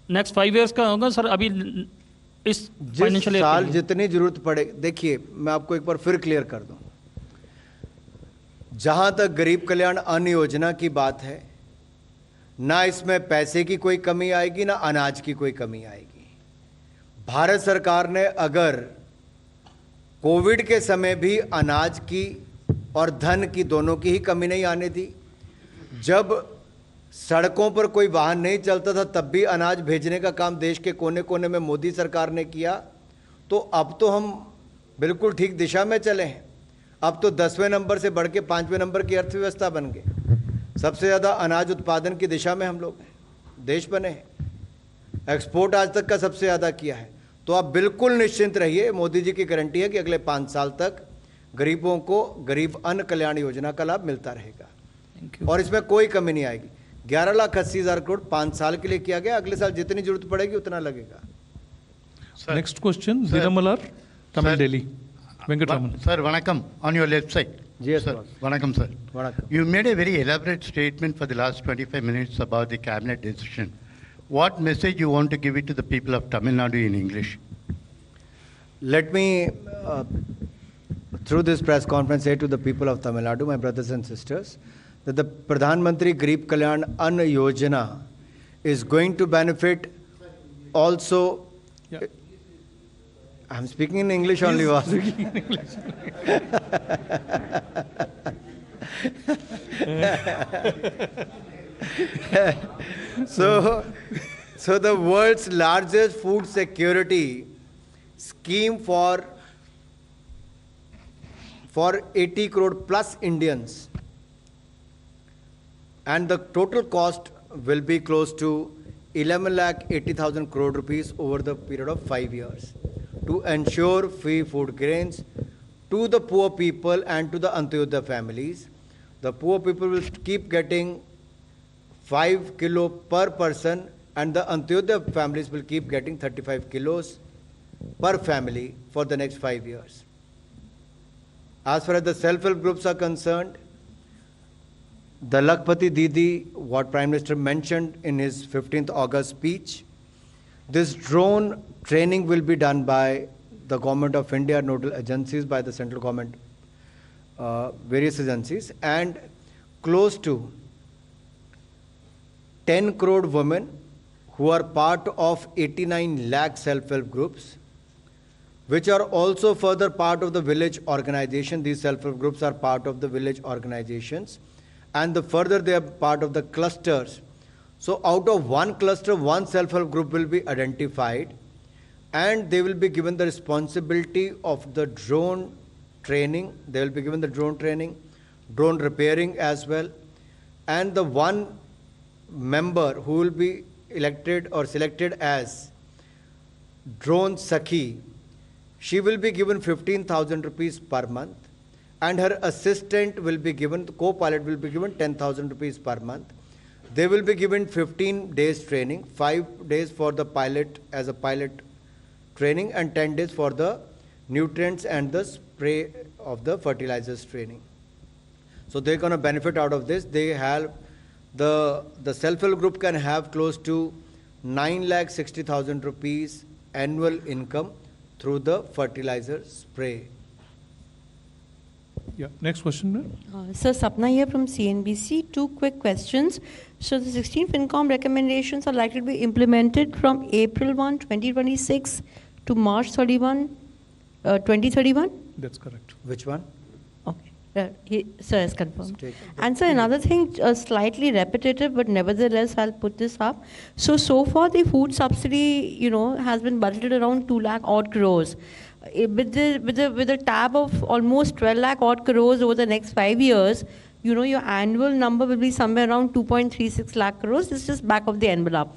नेक्स्ट 5 ईयर्स का होगा सर? अभी इस जिस साल जितनी जरूरत पड़े, देखिए मैं आपको एक बार फिर क्लियर कर दूं, जहां तक गरीब कल्याण अन्न योजना की बात है, ना इसमें पैसे की कोई कमी आएगी ना अनाज की कोई कमी आएगी। भारत सरकार ने अगर कोविड के समय भी अनाज की और धन की दोनों की ही कमी नहीं आने दी, जब सड़कों पर कोई वाहन नहीं चलता था तब भी अनाज भेजने का काम देश के कोने कोने में मोदी सरकार ने किया, तो अब तो हम बिल्कुल ठीक दिशा में चले हैं। अब तो 10वें नंबर से बढ़ के 5वें नंबर की अर्थव्यवस्था बन गई, सबसे ज़्यादा अनाज उत्पादन की दिशा में हम लोग हैं, देश बने हैं, एक्सपोर्ट आज तक का सबसे ज़्यादा किया है। तो आप बिल्कुल निश्चिंत रहिए, मोदी जी की गारंटी है कि अगले 5 साल तक गरीबों को गरीब अन्न कल्याण योजना का लाभ मिलता रहेगा और इसमें कोई कमी नहीं आएगी। 11,80,000 करोड़ 5 साल के लिए किया गया, अगले साल जितनी जरूरत पड़ेगी उतना लगेगा। Next question Zirammalar, Tamil Delhi. Venkatraman. Sir, Vanakkam, on your left side. Yes, sir. Vanakkam, sir. Vanakkam. You made a very elaborate statement for the last 25 minutes about the cabinet decision. What message you want to give it to the people of Tamil Nadu in English? Let me, through this press conference, say to the people of Tamil Nadu, my brothers and sisters, that the Pradhan Mantri Garib Kalyan Anna Yojana is going to benefit also. Yeah. I'm speaking in English only. Speaking in English. So the world's largest food security scheme for 80 crore plus Indians, and the total cost will be close to 11,80,000 crore rupees over the period of 5 years to ensure free food grains to the poor people and to the Antyodaya families. The poor people will keep getting 5 kilo per person, and the Antyodaya families will keep getting 35 kilos per family for the next 5 years. As far as the self-help groups are concerned, the Lakhpati Didi, what Prime Minister mentioned in his 15th August speech, this drone training will be done by the Government of India, nodal agencies, by the central government, various agencies, and close to 10 crore women who are part of 89 lakh self-help groups, which are also further part of the village organization. These self-help groups are part of the village organizations, and the further they are part of the clusters. So out of one cluster, one self-help group will be identified, and they will be given the responsibility of the drone training. They will be given the drone training, drone repairing as well, and the one member who will be elected or selected as drone Sakhi, she will be given 15,000 rupees per month, and her assistant will be given, the co-pilot will be given 10,000 rupees per month. They will be given 15 days training, 5 days for the pilot as a pilot training, and 10 days for the nutrients and the spray of the fertilizers training. So they're going to benefit out of this. They have the self-help group can have close to 9,60,000 rupees annual income through the fertilizer spray. Yeah. Next question, ma'am. Sir, Sapna here from CNBC. 2 quick questions. So the 16th FinCom recommendations are likely to be implemented from April 1, 2026 to March 31, 2031? That's correct. Which one? Okay. Sir has confirmed. And sir, another thing, slightly repetitive, but nevertheless, I'll put this up. So far the food subsidy, has been budgeted around 2 lakh odd crores. With a tab of almost 12 lakh odd crores over the next 5 years, your annual number will be somewhere around 2.36 lakh crores. This is just back of the envelope.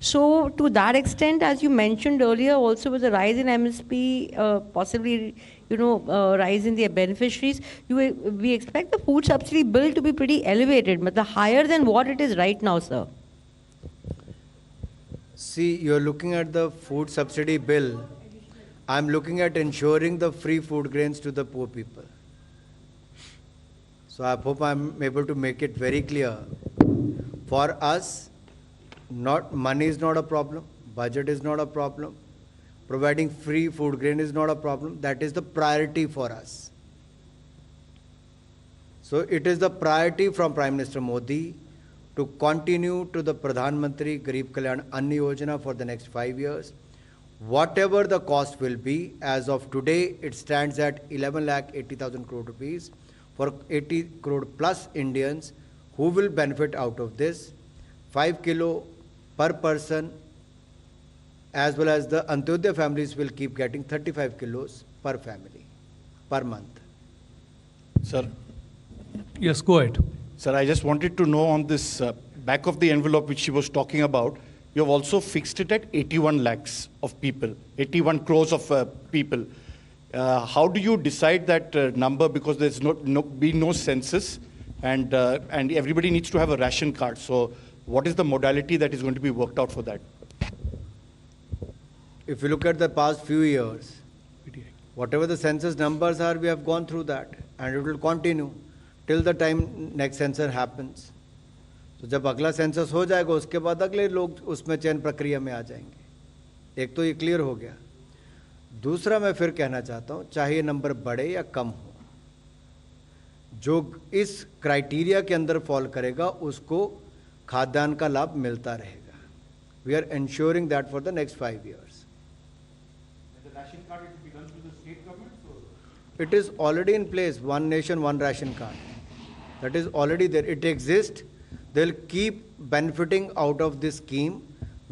So to that extent, as you mentioned earlier, also with the rise in MSP, possibly, rise in the beneficiaries, we expect the food subsidy bill to be pretty elevated, but higher than what it is right now, sir. See, you're looking at the food subsidy bill. I'm looking at ensuring the free food grains to the poor people. So I hope I'm able to make it very clear. For us, money is not a problem, budget is not a problem, providing free food grain is not a problem. That is the priority for us. So it is the priority from Prime Minister Modi to continue to the Pradhan Mantri Garib Kalyan Ann Yojana for the next 5 years. Whatever the cost will be, as of today, it stands at 11,80,000 crore rupees for 80 crore plus Indians who will benefit out of this. 5 kilo per person, as well as the Antyodaya families will keep getting 35 kilos per family, per month. Sir. Yes, go ahead. Sir, I just wanted to know on this back of the envelope which she was talking about, you have also fixed it at 81 lakhs of people, 81 crores of people. How do you decide that number? Because there's been no census, and everybody needs to have a ration card. So what is the modality that is going to be worked out for that? If you look at the past few years, whatever the census numbers are, we have gone through that, and it will continue till the time next census happens. तो जब अगला census हो जाएगा उसके बाद अगले लोग उसमें चयन प्रक्रिया में आ जाएंगे. एक तो ये क्लियर हो गया. दूसरा मैं फिर कहना चाहता हूँ, चाहे ये नंबर बढ़े या कम हो, जो इस क्राइटेरिया के अंदर फॉल करेगा उसको खाद्यान्न का लाभ मिलता रहेगा. We are ensuring that for the next 5 years. The ration card will be done through the state government? It is already in place. One nation, one ration card. That is already there. It exists. They'll keep benefiting out of this scheme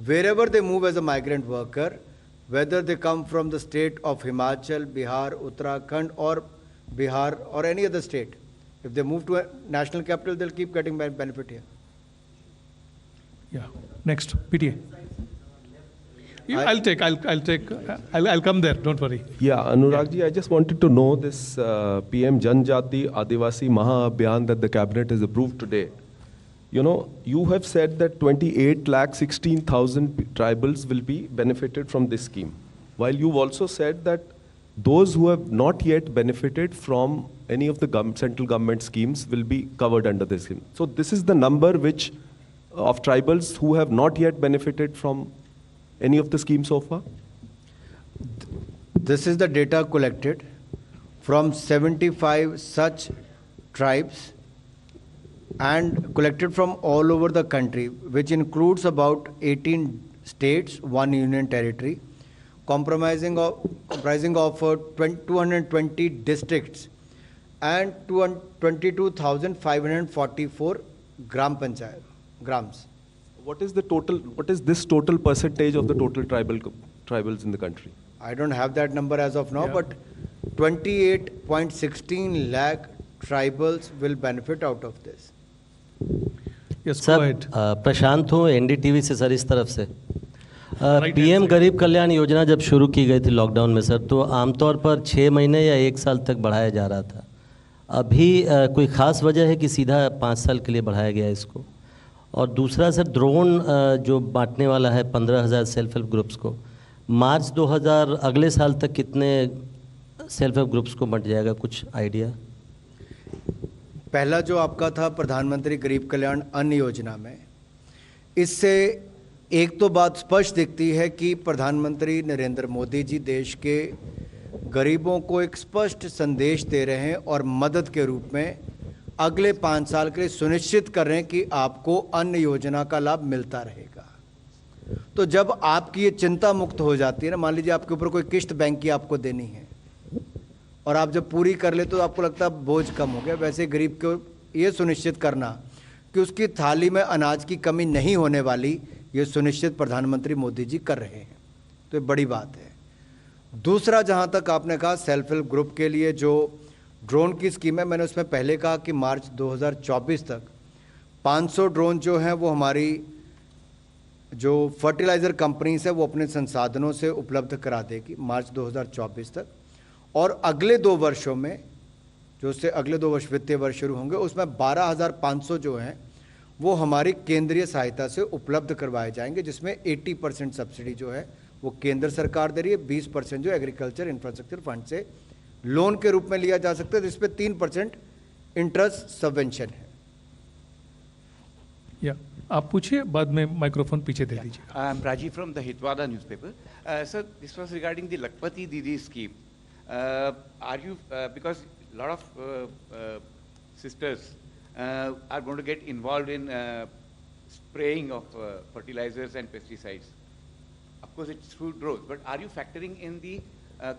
wherever they move as a migrant worker, whether they come from the state of Himachal, Bihar, Uttarakhand, or Bihar, or any other state. If they move to a national capital, they'll keep getting benefit here. Yeah. Next, PTA. I'll come there. Don't worry. Yeah, Anurag ji, I just wanted to know this PM Janjati Adivasi Maha Abhiyan that the cabinet has approved today. You know, you have said that 28,16,000 tribals will be benefited from this scheme, while you've also said that those who have not yet benefited from any of the central government schemes will be covered under this scheme. So this is the number which of tribals who have not yet benefited from any of the schemes so far? This is the data collected from 75 such tribes and collected from all over the country, which includes about 18 states, 1 union territory, comprising of 220 districts and 22,544 grams. What is this total percentage of the total tribals in the country? I don't have that number as of now, but 28.16 lakh tribals will benefit out of this. Yes, sir Prashant हूँ NDTV से sir इस तरफ से PM गरीब कल्याण योजना जब शुरू की गई थी लॉकडाउन में सर, तो आमतौर पर 6 महीने या 1 साल तक बढ़ाया जा रहा था. अभी कोई ख़ास वजह है कि सीधा 5 साल के लिए बढ़ाया गया इसको? और दूसरा सर, ड्रोन जो बांटने वाला है 15,000 सेल्फ हेल्प ग्रुप्स को, मार्च 2000 अगले साल तक कितने सेल्फ हेल्प ग्रुप्स को बंट जाएगा, कुछ आइडिया? पहला जो आपका था प्रधानमंत्री गरीब कल्याण अन्न योजना में, इससे एक तो बात स्पष्ट दिखती है कि प्रधानमंत्री नरेंद्र मोदी जी देश के गरीबों को एक स्पष्ट संदेश दे रहे हैं और मदद के रूप में अगले 5 साल के लिए सुनिश्चित कर रहे हैं कि आपको अन्न योजना का लाभ मिलता रहेगा. तो जब आपकी ये चिंता मुक्त हो जाती है ना, मान लीजिए आपके ऊपर कोई किश्त बैंक की आपको देनी है और आप जब पूरी कर ले तो आपको लगता है बोझ कम हो गया, वैसे गरीब को ये सुनिश्चित करना कि उसकी थाली में अनाज की कमी नहीं होने वाली, ये सुनिश्चित प्रधानमंत्री मोदी जी कर रहे हैं. तो ये बड़ी बात है. दूसरा, जहाँ तक आपने कहा सेल्फ हेल्प ग्रुप के लिए जो ड्रोन की स्कीम है, मैंने उसमें पहले कहा कि मार्च 2024 तक 500 ड्रोन जो हैं वो हमारी जो फर्टिलाइज़र कंपनीज है वो अपने संसाधनों से उपलब्ध करा देगी मार्च 2024 तक, और अगले 2 वर्षों में, जो उससे अगले 2 वर्ष वित्तीय वर्ष शुरू होंगे, उसमें 12,500 जो हैं वो हमारी केंद्रीय सहायता से उपलब्ध करवाए जाएंगे, जिसमें 80% सब्सिडी जो है वो केंद्र सरकार दे रही है, 20% जो एग्रीकल्चर इंफ्रास्ट्रक्चर फंड से लोन के रूप में लिया जा सकता है, जिस पे 3% इंटरेस्ट सबवेंशन है। या आप पूछिए, बाद में माइक्रोफोन पीछे दे दीजिए। I am Rajeev from the Hitavada newspaper. Sir, this was regarding the Lakhpati Didi scheme. Are you because lot of sisters are going to get involved in spraying of fertilizers and pesticides. Of course, it's through drones, but are you factoring in the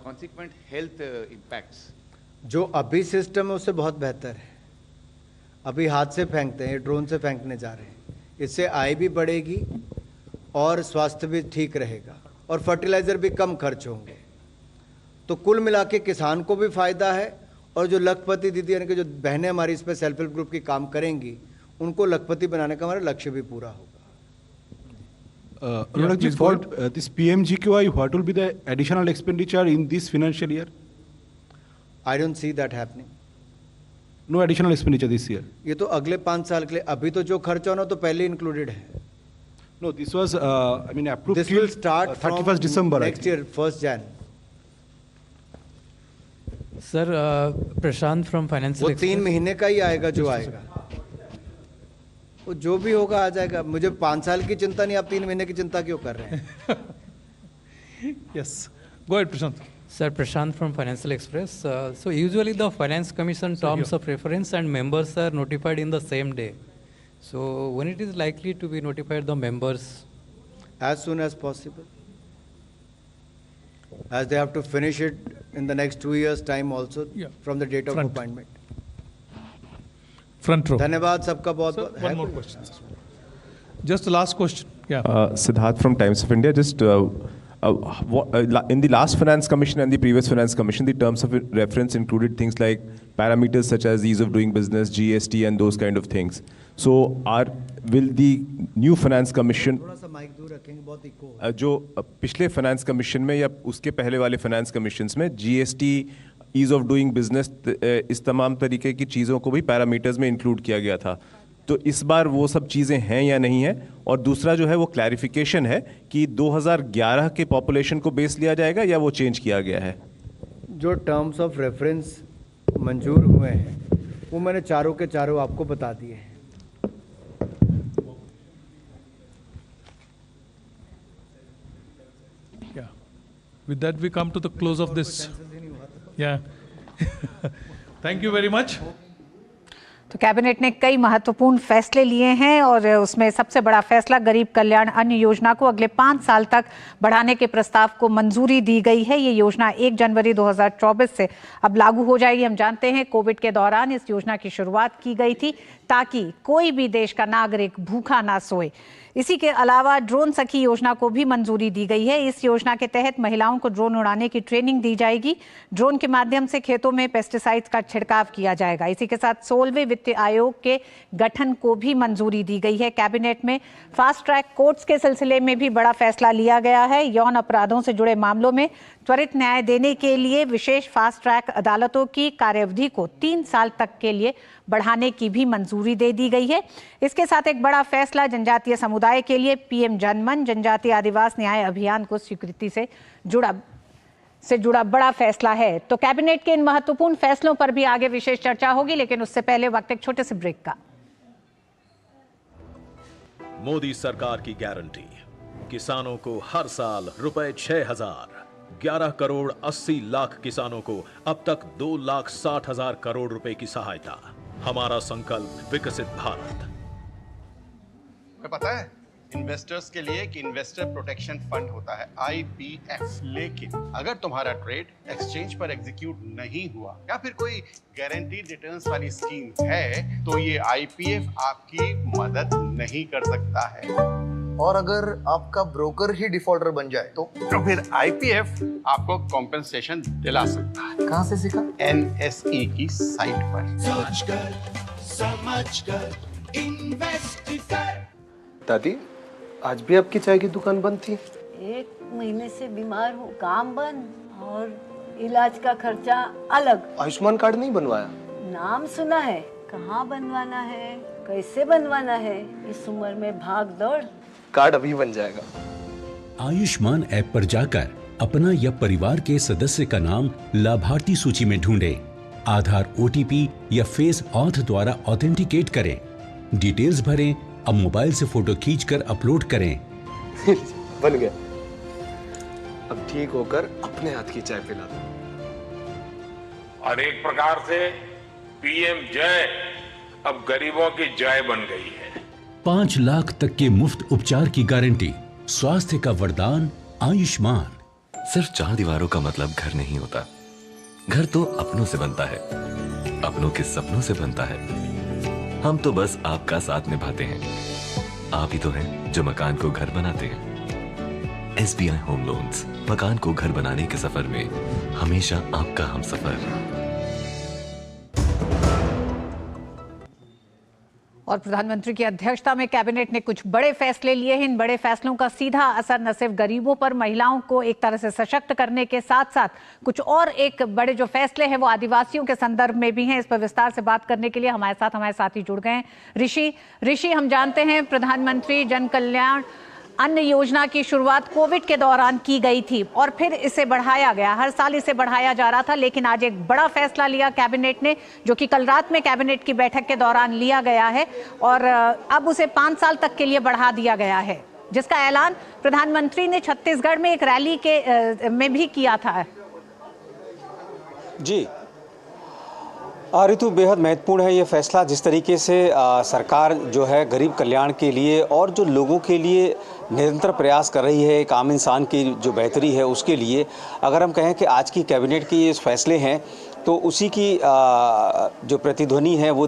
consequent health impacts? जो अभी system है उससे बहुत बेहतर है। अभी हाथ से फेंकते हैं, ड्रोन से फेंकने जा रहे हैं। इससे आय भी बढ़ेगी और स्वास्थ्य भी ठीक रहेगा और फर्टिलाइज़र भी कम खर्च होंगे। तो कुल मिला के किसान को भी फायदा है, और जो लखपति दीदी यानी कि जो बहनें हमारी इस पर सेल्फ हेल्प ग्रुप की काम करेंगी, उनको लखपति बनाने का हमारा लक्ष्य भी पूरा होगा। Anurag ji, for this PMGKY, what will be the additional expenditure in this financial year? I don't see that happening. No additional expenditure this year. ये तो अगले 5 साल के लिए, अभी तो जो खर्च होना तो पहले इंक्लूडेड है। No, this was I mean approved. This will start from 31st December next year, 1st Jan. Sir, Prashant from financial. वो 3 महीने का ही आएगा जो आएगा, वो जो भी होगा आ जाएगा। मुझे 5 साल की चिंता नहीं, आप 3 महीने की चिंता क्यों कर रहे हैं? Yes, go ahead, Prashant. Sir, Prashant from Financial Express. So usually the Finance Commission terms of reference and members are notified in the same day. So when it is likely to be notified the members? As soon as possible. As they have to finish it in the next 2 years' time also, from the date of appointment. Front row. धन्यवाद सबका बहुत Sir, बहुत। one more question. Just the last question. Yeah. Siddharth from Times of India. Just in the last Finance Commission and the previous Finance Commission, the terms of reference included things like parameters such as ease of doing business, GST, and those kind of things. So, will the new Finance Commission, जो पिछले Finance Commission में या उसके पहले वाले Finance Commissions में GST, ease of doing business, इस तमाम तरीके की चीज़ों को भी पैरामीटर्स में इंक्लूड किया गया था, तो इस बार वो सब चीज़ें हैं या नहीं है? और दूसरा जो है वो क्लैरिफिकेशन है कि 2011 के पॉपुलेशन को बेस लिया जाएगा या वो चेंज किया गया है? जो टर्म्स ऑफ रेफरेंस मंजूर हुए हैं वो मैंने चारों के चारों आपको बता दिए हैं। Yeah. With that we come to the close of this. Yeah. Thank you very much. तो कैबिनेट ने कई महत्वपूर्ण फैसले लिए हैं और उसमें सबसे बड़ा फैसला गरीब कल्याण अन्न योजना को अगले 5 साल तक बढ़ाने के प्रस्ताव को मंजूरी दी गई है। ये योजना 1 जनवरी 2024 से अब लागू हो जाएगी। हम जानते हैं कोविड के दौरान इस योजना की शुरुआत की गई थी ताकि कोई भी देश का नागरिक भूखा ना सोए। इसी के अलावा ड्रोन सखी योजना को भी मंजूरी दी गई है। इस योजना के तहत महिलाओं को ड्रोन उड़ाने की ट्रेनिंग दी जाएगी। ड्रोन के माध्यम से खेतों में पेस्टिसाइड्स का छिड़काव किया जाएगा। इसी के साथ 16वें वित्त आयोग के गठन को भी मंजूरी दी गई है। कैबिनेट में फास्ट ट्रैक कोर्ट्स के सिलसिले में भी बड़ा फैसला लिया गया है। यौन अपराधों से जुड़े मामलों में त्वरित न्याय देने के लिए विशेष फास्ट ट्रैक अदालतों की कार्यावधि को 3 साल तक के लिए बढ़ाने की भी मंजूरी दे दी गई है। इसके साथ एक बड़ा फैसला जनजातीय समुदाय के लिए पीएम जनमन जनजातीय आदिवासी न्याय अभियान को स्वीकृति से जुड़ा बड़ा फैसला है। तो कैबिनेट के इन महत्वपूर्ण फैसलों पर भी आगे विशेष चर्चा होगी, लेकिन उससे पहले वक्त एक छोटे से ब्रेक का। मोदी सरकार की गारंटी, किसानों को हर साल रुपए 6,000, 11 करोड़ 80 लाख किसानों को अब तक 2,60,000 करोड़ रुपए की सहायता। हमारा संकल्प विकसित भारत। पता है इन्वेस्टर्स के लिए एक इन्वेस्टर प्रोटेक्शन फंड होता है IPF, लेकिन अगर तुम्हारा ट्रेड एक्सचेंज पर एग्जीक्यूट नहीं हुआ या फिर कोई गारंटीड रिटर्न्स वाली स्कीम है तो ये IPF आपकी मदद नहीं कर सकता है। और अगर आपका ब्रोकर ही डिफॉल्टर बन जाए तो फिर IPF आपको कॉम्पेंसेशन दिला सकता है। कहाँ से सीखा? NSE की साइट पर। समझकर इन्वेस्ट कर। दादी, आज भी आपकी चाय की दुकान बंद थी? 1 महीने से बीमार हूँ, काम बंद और इलाज का खर्चा अलग। आयुष्मान कार्ड नहीं बनवाया? नाम सुना है, कहाँ बनवाना है, कैसे बनवाना है, इस उम्र में भाग दौड़। कार्ड अभी बन जाएगा। आयुष्मान ऐप पर जाकर अपना या परिवार के सदस्य का नाम लाभार्थी सूची में ढूंढें, आधार OTP या फेस ऑथ द्वारा ऑथेंटिकेट करें, डिटेल्स भरें, अब मोबाइल से फोटो खींचकर अपलोड करें। बन गया। अब ठीक होकर अपने हाथ की चाय पिला दो। और एक प्रकार से PM जय अब गरीबों की जय बन गई है। 5 लाख तक के मुफ्त उपचार की गारंटी, स्वास्थ्य का वरदान आयुष्मान। सिर्फ 4 दीवारों का मतलब घर नहीं होता। घर तो अपनों से बनता है, अपनों के सपनों से बनता है। हम तो बस आपका साथ निभाते हैं। आप ही तो हैं जो मकान को घर बनाते हैं। SBI होम लोन्स, मकान को घर बनाने के सफर में हमेशा आपका हमसफर। और प्रधानमंत्री की अध्यक्षता में कैबिनेट ने कुछ बड़े फैसले लिए हैं। इन बड़े फैसलों का सीधा असर न सिर्फ गरीबों पर, महिलाओं को एक तरह से सशक्त करने के साथ साथ कुछ और एक बड़े जो फैसले हैं वो आदिवासियों के संदर्भ में भी हैं। इस पर विस्तार से बात करने के लिए हमारे साथी जुड़ गए हैं। ऋषि, हम जानते हैं प्रधानमंत्री जन कल्याण अन्न योजना की शुरुआत कोविड के दौरान की गई थी और फिर इसे बढ़ाया गया, हर साल इसे बढ़ाया जा रहा था, लेकिन आज एक बड़ा फैसला लिया कैबिनेट ने, जो कि कल रात में कैबिनेट की बैठक के दौरान लिया गया है और अब उसे 5 साल तक के लिए बढ़ा दिया गया है, जिसका ऐलान प्रधानमंत्री ने छत्तीसगढ़ में एक रैली में भी किया था। जी ऋतु, बेहद महत्वपूर्ण है ये फैसला। जिस तरीके से सरकार जो है गरीब कल्याण के लिए और जो लोगों के लिए निरंतर प्रयास कर रही है, एक आम इंसान की जो बेहतरी है उसके लिए, अगर हम कहें कि आज की कैबिनेट के ये फैसले हैं तो उसी की जो प्रतिध्वनि है वो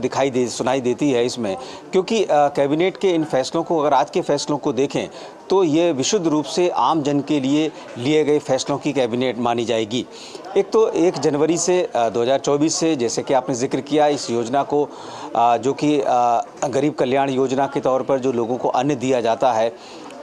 सुनाई देती है इसमें, क्योंकि कैबिनेट के इन फैसलों को, अगर आज के फैसलों को देखें तो ये विशुद्ध रूप से आम जन के लिए लिए गए फैसलों की कैबिनेट मानी जाएगी। एक तो 1 जनवरी से 2024 से, जैसे कि आपने जिक्र किया, इस योजना को जो कि गरीब कल्याण योजना के तौर पर जो लोगों को अन्न दिया जाता है,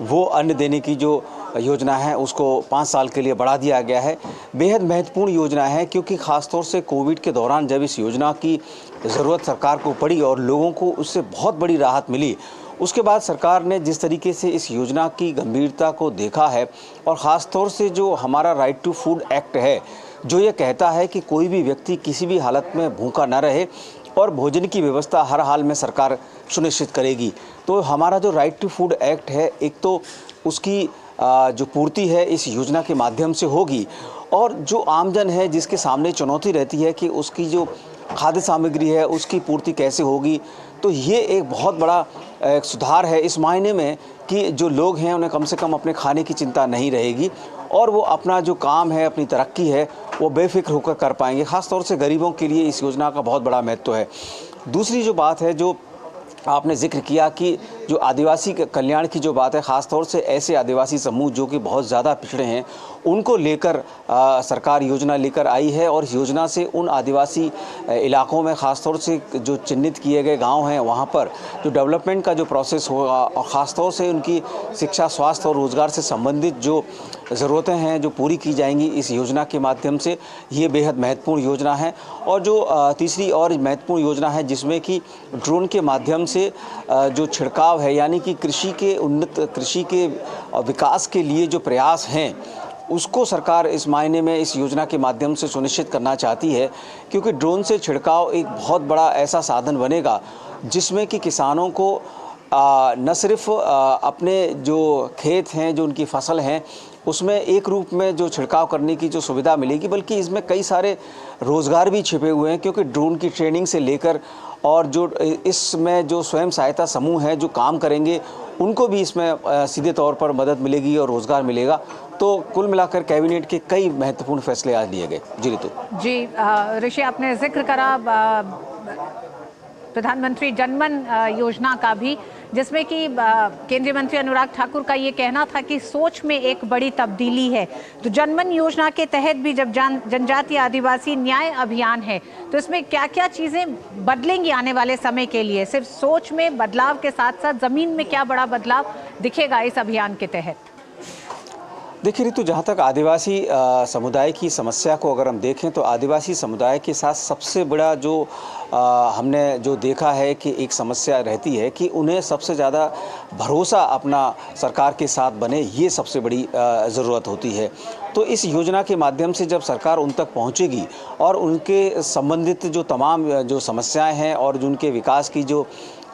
वो अन्न देने की जो योजना है उसको 5 साल के लिए बढ़ा दिया गया है। बेहद महत्वपूर्ण योजना है क्योंकि ख़ासतौर से कोविड के दौरान जब इस योजना की ज़रूरत सरकार को पड़ी और लोगों को उससे बहुत बड़ी राहत मिली, उसके बाद सरकार ने जिस तरीके से इस योजना की गंभीरता को देखा है और ख़ास तौर से जो हमारा राइट टू फूड एक्ट है, जो ये कहता है कि कोई भी व्यक्ति किसी भी हालत में भूखा न रहे और भोजन की व्यवस्था हर हाल में सरकार सुनिश्चित करेगी। तो हमारा जो राइट टू फूड एक्ट है, एक तो उसकी जो पूर्ति है इस योजना के माध्यम से होगी, और जो आमजन है जिसके सामने चुनौती रहती है कि उसकी जो खाद्य सामग्री है उसकी पूर्ति कैसे होगी, तो ये एक बहुत बड़ा एक सुधार है इस मायने में कि जो लोग हैं उन्हें कम से कम अपने खाने की चिंता नहीं रहेगी और वो अपना जो काम है, अपनी तरक्की है, वो बेफिक्र होकर कर पाएंगे। ख़ास तौर से गरीबों के लिए इस योजना का बहुत बड़ा महत्व है। दूसरी जो बात है, जो आपने जिक्र किया कि जो आदिवासी कल्याण की जो बात है, ख़ास तौर से ऐसे आदिवासी समूह जो कि बहुत ज़्यादा पिछड़े हैं, उनको लेकर सरकार योजना लेकर आई है और इस योजना से उन आदिवासी इलाकों में ख़ास तौर से जो चिन्हित किए गए गांव हैं वहां पर जो डेवलपमेंट का जो प्रोसेस होगा और ख़ास तौर से उनकी शिक्षा, स्वास्थ्य और रोज़गार से संबंधित जो ज़रूरतें हैं जो पूरी की जाएंगी इस योजना के माध्यम से। ये बेहद महत्वपूर्ण योजना है। और जो तीसरी और महत्वपूर्ण योजना है जिसमें कि ड्रोन के माध्यम से जो छिड़काव है, यानी कि कृषि के विकास के लिए जो प्रयास हैं उसको सरकार इस मायने में इस योजना के माध्यम से सुनिश्चित करना चाहती है, क्योंकि ड्रोन से छिड़काव एक बहुत बड़ा ऐसा साधन बनेगा जिसमें कि किसानों को न सिर्फ अपने जो खेत हैं, जो उनकी फसल हैं, उसमें एक रूप में जो छिड़काव करने की जो सुविधा मिलेगी, बल्कि इसमें कई सारे रोज़गार भी छिपे हुए हैं, क्योंकि ड्रोन की ट्रेनिंग से लेकर और जो इसमें जो स्वयं सहायता समूह हैं जो काम करेंगे उनको भी इसमें सीधे तौर पर मदद मिलेगी और रोज़गार मिलेगा। तो कुल मिलाकर कैबिनेट के कई महत्वपूर्ण फैसले आज लिए गए। जी ऋतु। जी ऋषि, आपने जिक्र करा प्रधानमंत्री जनमन योजना का भी, जिसमें कि केंद्रीय मंत्री अनुराग ठाकुर का ये कहना था कि सोच में एक बड़ी तब्दीली है। तो जनमन योजना के तहत भी जब जनजातीय आदिवासी न्याय अभियान है तो इसमें क्या क्या चीज़ें बदलेंगी आने वाले समय के लिए? सिर्फ सोच में बदलाव के साथ साथ ज़मीन में क्या बड़ा बदलाव दिखेगा इस अभियान के तहत? देखिए रितु, जहाँ तक आदिवासी समुदाय की समस्या को अगर हम देखें तो आदिवासी समुदाय के साथ सबसे बड़ा जो हमने जो देखा है कि एक समस्या रहती है कि उन्हें सबसे ज़्यादा भरोसा अपना सरकार के साथ बने, ये सबसे बड़ी ज़रूरत होती है। तो इस योजना के माध्यम से जब सरकार उन तक पहुंचेगी और उनके संबंधित जो तमाम जो समस्याएं हैं और जो उनके विकास की जो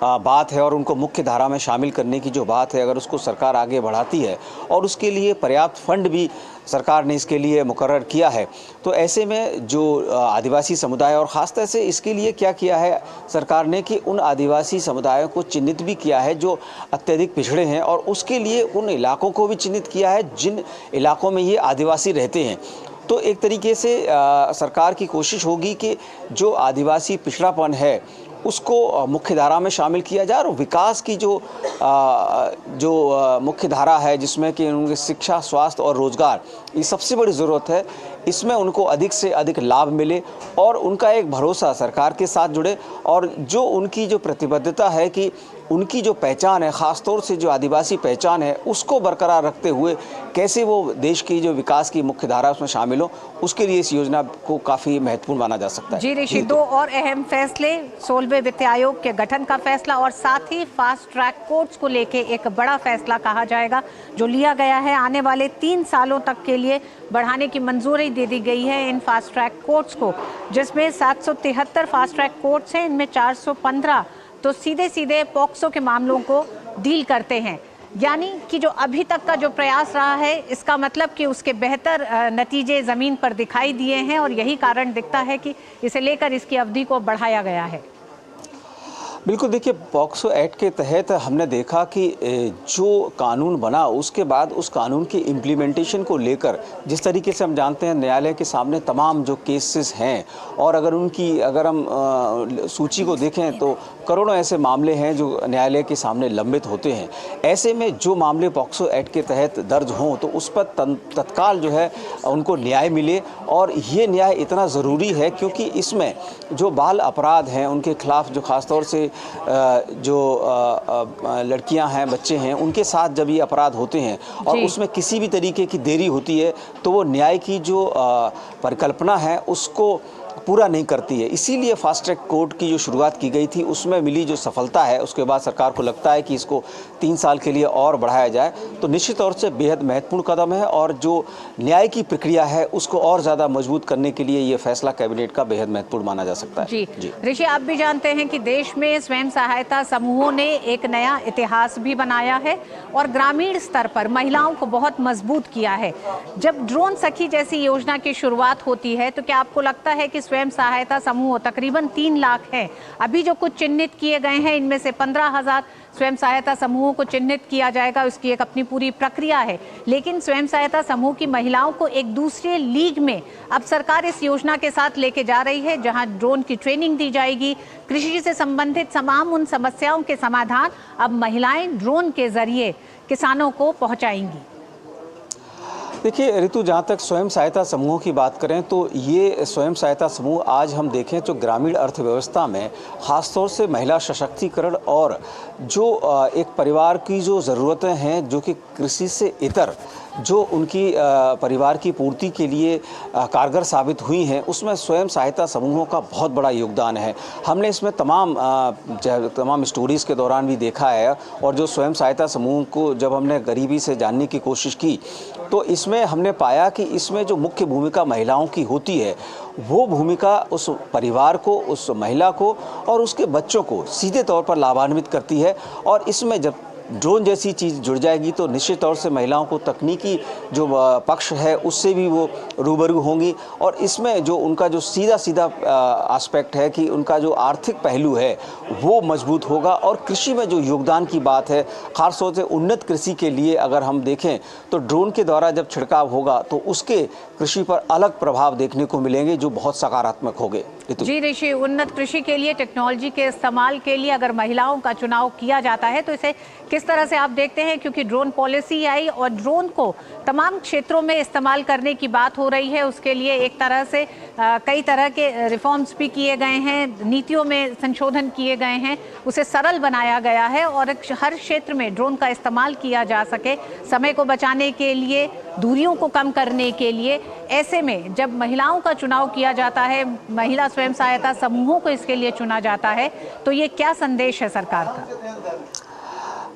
बात है और उनको मुख्य धारा में शामिल करने की जो बात है, अगर उसको सरकार आगे बढ़ाती है और उसके लिए पर्याप्त फंड भी सरकार ने इसके लिए मुकर्रर किया है, तो ऐसे में जो आदिवासी समुदाय और ख़ासतौर से इसके लिए क्या किया है सरकार ने कि उन आदिवासी समुदायों को चिन्हित भी किया है जो अत्यधिक पिछड़े हैं और उसके लिए उन इलाकों को भी चिन्हित किया है जिन इलाकों में ये आदिवासी रहते हैं। तो एक तरीके से सरकार की कोशिश होगी कि जो आदिवासी पिछड़ापन है उसको मुख्य धारा में शामिल किया जाए और विकास की जो मुख्य धारा है जिसमें कि उनकी शिक्षा, स्वास्थ्य और रोजगार, ये सबसे बड़ी ज़रूरत है, इसमें उनको अधिक से अधिक लाभ मिले और उनका एक भरोसा सरकार के साथ जुड़े और जो उनकी जो प्रतिबद्धता है कि उनकी जो पहचान है, ख़ास तौर से जो आदिवासी पहचान है, उसको बरकरार रखते हुए कैसे वो देश की जो विकास की मुख्य धारा उसमें शामिल हो, उसके लिए इस योजना को काफ़ी महत्वपूर्ण माना जा सकता है। जी ऋषि, दो और अहम फैसले, 16वें वित्त आयोग के गठन का फैसला और साथ ही फास्ट ट्रैक कोर्ट्स को लेके एक बड़ा फैसला कहा जाएगा जो लिया गया है। आने वाले 3 सालों तक के लिए बढ़ाने की मंजूरी दे दी गई है इन फास्ट ट्रैक कोर्ट्स को, जिसमें 773 फास्ट ट्रैक कोर्ट्स हैं, इनमें 415 तो सीधे सीधे पॉक्सो के मामलों को डील करते हैं। यानी कि जो अभी तक का जो प्रयास रहा है, इसका मतलब कि उसके बेहतर नतीजे ज़मीन पर दिखाई दिए हैं और यही कारण दिखता है कि इसे लेकर इसकी अवधि को बढ़ाया गया है। बिल्कुल, देखिए पॉक्सो एक्ट के तहत हमने देखा कि जो कानून बना उसके बाद उस कानून की इम्प्लीमेंटेशन को लेकर जिस तरीके से हम जानते हैं न्यायालय के सामने तमाम जो केसेस हैं और अगर हम सूची को देखें तो करोड़ों ऐसे मामले हैं जो न्यायालय के सामने लंबित होते हैं। ऐसे में जो मामले पॉक्सो एक्ट के तहत दर्ज हों तो उस पर तत्काल जो है उनको न्याय मिले और ये न्याय इतना ज़रूरी है क्योंकि इसमें जो बाल अपराध हैं उनके खिलाफ जो ख़ासतौर से जो लड़कियां हैं, बच्चे हैं, उनके साथ जब ये अपराध होते हैं और उसमें किसी भी तरीके की देरी होती है तो वो न्याय की जो परिकल्पना है उसको पूरा नहीं करती है। इसीलिए फास्ट ट्रैक कोर्ट की जो शुरुआत की गई थी उसमें मिली जो सफलता है, उसके बाद सरकार को लगता है कि इसको 3 साल के लिए और बढ़ाया जाए, तो निश्चित तौर से बेहद महत्वपूर्ण कदम है और जो न्याय की प्रक्रिया है उसको और ज़्यादा मजबूत करने के लिए ये फैसला कैबिनेट का बेहद महत्वपूर्ण माना जा सकता है। जी ऋषि, आप भी जानते हैं कि देश में स्वयं सहायता समूहों ने एक नया इतिहास भी बनाया है और ग्रामीण स्तर पर महिलाओं को बहुत मजबूत किया है। जब ड्रोन सखी जैसी योजना की शुरुआत होती है तो क्या आपको लगता है कि स्वयं सहायता समूह तकरीबन 3 लाख हैं, अभी जो कुछ चिन्हित किए गए हैं इनमें से 15,000 स्वयं सहायता समूहों को चिन्हित किया जाएगा, उसकी एक अपनी पूरी प्रक्रिया है, लेकिन स्वयं सहायता समूह की महिलाओं को एक दूसरे लीग में अब सरकार इस योजना के साथ लेके जा रही है जहां ड्रोन की ट्रेनिंग दी जाएगी। कृषि से संबंधित तमाम उन समस्याओं के समाधान अब महिलाएं ड्रोन के जरिए किसानों को पहुंचाएंगी। देखिए ऋतु, जहाँ तक स्वयं सहायता समूहों की बात करें तो ये स्वयं सहायता समूह आज हम देखें तो ग्रामीण अर्थव्यवस्था में ख़ासतौर से महिला सशक्तिकरण और जो एक परिवार की जो ज़रूरतें हैं जो कि कृषि से इतर जो उनकी परिवार की पूर्ति के लिए कारगर साबित हुई हैं, उसमें स्वयं सहायता समूहों का बहुत बड़ा योगदान है। हमने इसमें तमाम स्टोरीज़ के दौरान भी देखा है और जो स्वयं सहायता समूह को जब हमने गरीबी से जानने की कोशिश की तो इसमें हमने पाया कि इसमें जो मुख्य भूमिका महिलाओं की होती है वो भूमिका उस परिवार को, उस महिला को और उसके बच्चों को सीधे तौर पर लाभान्वित करती है और इसमें जब ड्रोन जैसी चीज़ जुड़ जाएगी तो निश्चित तौर से महिलाओं को तकनीकी जो पक्ष है उससे भी वो रूबरू होंगी और इसमें जो उनका जो सीधा एस्पेक्ट है कि उनका जो आर्थिक पहलू है वो मजबूत होगा और कृषि में जो योगदान की बात है, खासतौर से उन्नत कृषि के लिए अगर हम देखें तो ड्रोन के द्वारा जब छिड़काव होगा तो उसके कृषि पर अलग प्रभाव देखने को मिलेंगे जो बहुत सकारात्मक होंगे। जी ऋषि, उन्नत कृषि के लिए, टेक्नोलॉजी के इस्तेमाल के लिए अगर महिलाओं का चुनाव किया जाता है तो इसे किस तरह से आप देखते हैं? क्योंकि ड्रोन पॉलिसी आई और ड्रोन को तमाम क्षेत्रों में इस्तेमाल करने की बात हो रही है, उसके लिए एक तरह से कई तरह के रिफॉर्म्स भी किए गए हैं, नीतियों में संशोधन किए गए हैं, उसे सरल बनाया गया है और हर क्षेत्र में ड्रोन का इस्तेमाल किया जा सके, समय को बचाने के लिए, दूरियों को कम करने के लिए। ऐसे में जब महिलाओं का चुनाव किया जाता है, महिला स्वयं सहायता समूहों को इसके लिए चुना जाता है, तो ये क्या संदेश है सरकार का?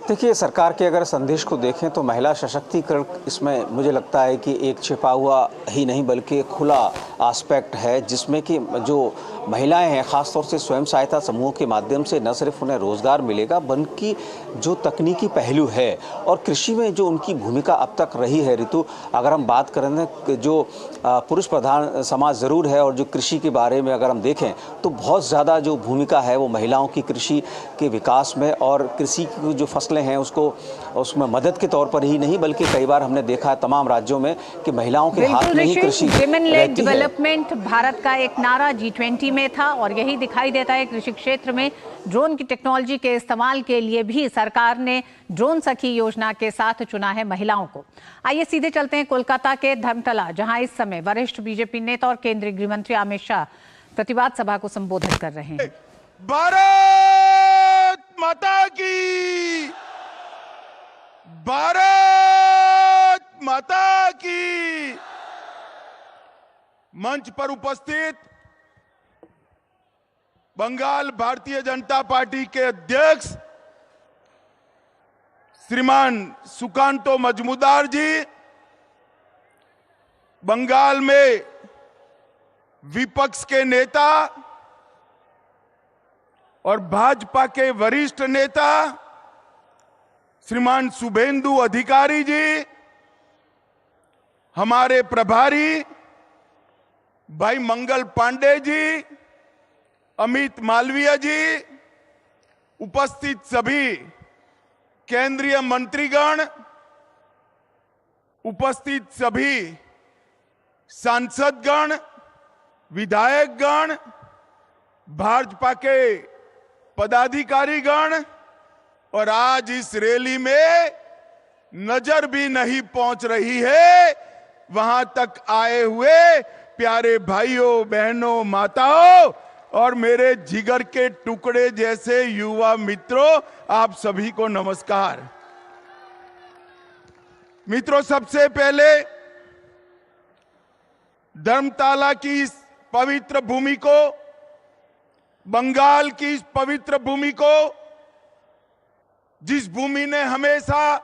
देखिए, सरकार के अगर संदेश को देखें तो महिला सशक्तिकरण इसमें मुझे लगता है कि एक छिपा हुआ ही नहीं बल्कि खुला एस्पेक्ट है, जिसमें कि जो महिलाएं हैं ख़ासतौर से स्वयं सहायता समूहों के माध्यम से न सिर्फ उन्हें रोज़गार मिलेगा बल्कि जो तकनीकी पहलू है और कृषि में जो उनकी भूमिका अब तक रही है, ऋतु अगर हम बात करें जो पुरुष प्रधान समाज ज़रूर है और जो कृषि के बारे में अगर हम देखें तो बहुत ज़्यादा जो भूमिका है वो महिलाओं की कृषि के विकास में और कृषि की जो फसलें हैं उसमें मदद के तौर पर ही नहीं बल्कि कई बार हमने देखा है तमाम राज्यों में कि महिलाओं के हाथ में ही कृषि विमेन लेड डेवलपमेंट भारत का एक नारा G20 में था और यही दिखाई देता है कृषि क्षेत्र में ड्रोन की टेक्नोलॉजी के इस्तेमाल के लिए भी सरकार ने ड्रोन सखी योजना के साथ चुना है महिलाओं को। आइए सीधे चलते हैं कोलकाता के धर्मतला, जहां इस समय वरिष्ठ बीजेपी नेता और केंद्रीय गृह मंत्री अमित शाह प्रतिवाद सभा को संबोधित कर रहे हैं। भारत माता की, भारत माता की। मंच पर उपस्थित बंगाल भारतीय जनता पार्टी के अध्यक्ष श्रीमान सुकांतो मजूमदार जी, बंगाल में विपक्ष के नेता और भाजपा के वरिष्ठ नेता श्रीमान शुभेंदु अधिकारी जी, हमारे प्रभारी भाई मंगल पांडे जी, अमित मालवीय जी, उपस्थित सभी केंद्रीय मंत्रीगण, उपस्थित सभी सांसदगण, विधायकगण, भाजपा के पदाधिकारीगण और आज इस रैली में नजर भी नहीं पहुंच रही है वहां तक आए हुए प्यारे भाइयों बहनों माताओं और मेरे जिगर के टुकड़े जैसे युवा मित्रों, आप सभी को नमस्कार। मित्रों, सबसे पहले धर्मताला की इस पवित्र भूमि को, बंगाल की इस पवित्र भूमि को, जिस भूमि ने हमेशा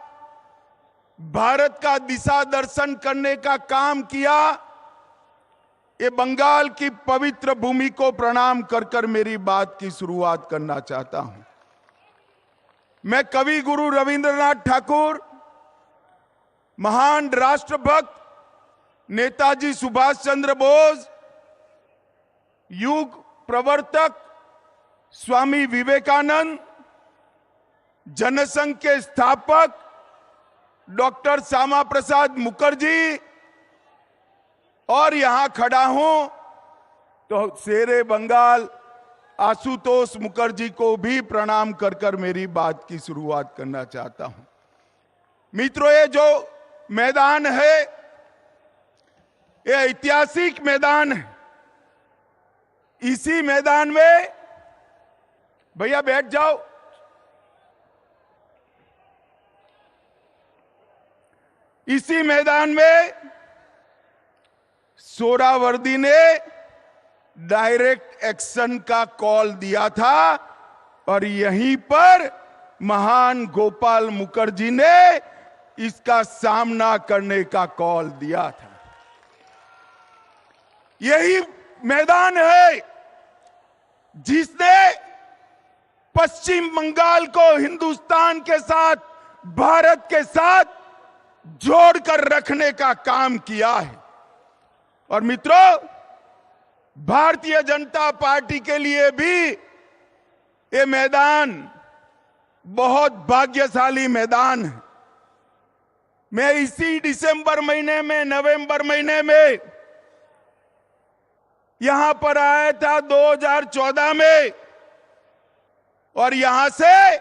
भारत का दिशा दर्शन करने का काम किया, ये बंगाल की पवित्र भूमि को प्रणाम कर कर मेरी बात की शुरुआत करना चाहता हूं। मैं कवि गुरु रविंद्रनाथ ठाकुर, महान राष्ट्रभक्त नेताजी सुभाष चंद्र बोस, युग प्रवर्तक स्वामी विवेकानंद, जनसंघ के स्थापक डॉक्टर श्यामा प्रसाद मुखर्जी और यहां खड़ा हूं तो शेरे बंगाल आशुतोष मुखर्जी को भी प्रणाम कर कर मेरी बात की शुरुआत करना चाहता हूं। मित्रों, ये जो मैदान है ये ऐतिहासिक मैदान है। इसी मैदान में, भैया बैठ जाओ, इसी मैदान में सोहरावर्दी ने डायरेक्ट एक्शन का कॉल दिया था और यहीं पर महान गोपाल मुखर्जी ने इसका सामना करने का कॉल दिया था। यही मैदान है जिसने पश्चिम बंगाल को हिंदुस्तान के साथ, भारत के साथ जोड़कर रखने का काम किया है। और मित्रों, भारतीय जनता पार्टी के लिए भी ये मैदान बहुत भाग्यशाली मैदान है। मैं इसी दिसंबर महीने में, नवंबर महीने में यहां पर आया था 2014 में और यहां से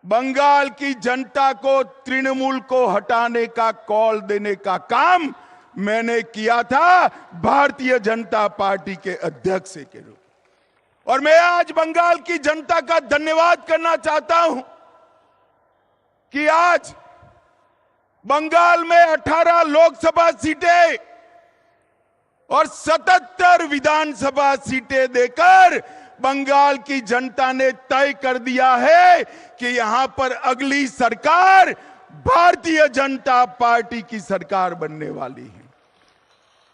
बंगाल की जनता को, तृणमूल को हटाने का कॉल देने का काम मैंने किया था भारतीय जनता पार्टी के अध्यक्ष के रूप में। और मैं आज बंगाल की जनता का धन्यवाद करना चाहता हूं कि आज बंगाल में 18 लोकसभा सीटें और 77 विधानसभा सीटें देकर बंगाल की जनता ने तय कर दिया है कि यहां पर अगली सरकार भारतीय जनता पार्टी की सरकार बनने वाली है।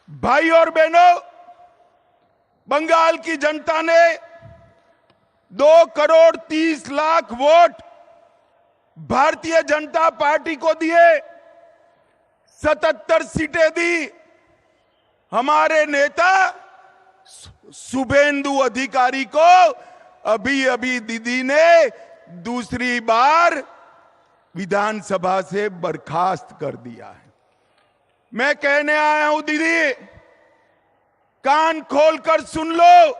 भाई और बहनों, बंगाल की जनता ने 2,30,00,000 वोट भारतीय जनता पार्टी को दिए, 77 सीटें दी। हमारे नेता शुभेंदु अधिकारी को अभी अभी दीदी ने दूसरी बार विधानसभा से बर्खास्त कर दिया है। मैं कहने आया हूं दीदी, कान खोलकर सुन लो,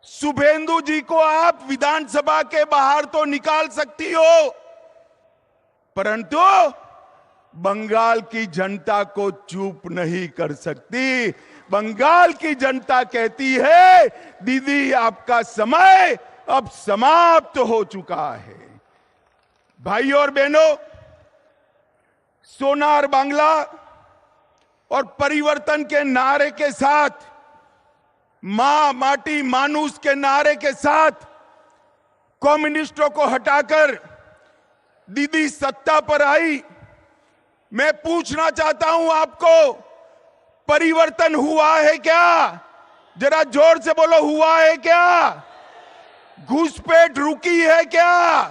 शुभेंदु जी को आप विधानसभा के बाहर तो निकाल सकती हो, परंतु बंगाल की जनता को चुप नहीं कर सकती। बंगाल की जनता कहती है दीदी आपका समय अब समाप्त हो चुका है। भाई और बहनों, सोनार बांग्ला और परिवर्तन के नारे के साथ, मां माटी मानुष के नारे के साथ कम्युनिस्टों को हटाकर दीदी सत्ता पर आई। मैं पूछना चाहता हूं आपको, परिवर्तन हुआ है क्या? जरा जोर से बोलो, हुआ है क्या? घुसपैठ रुकी है क्या?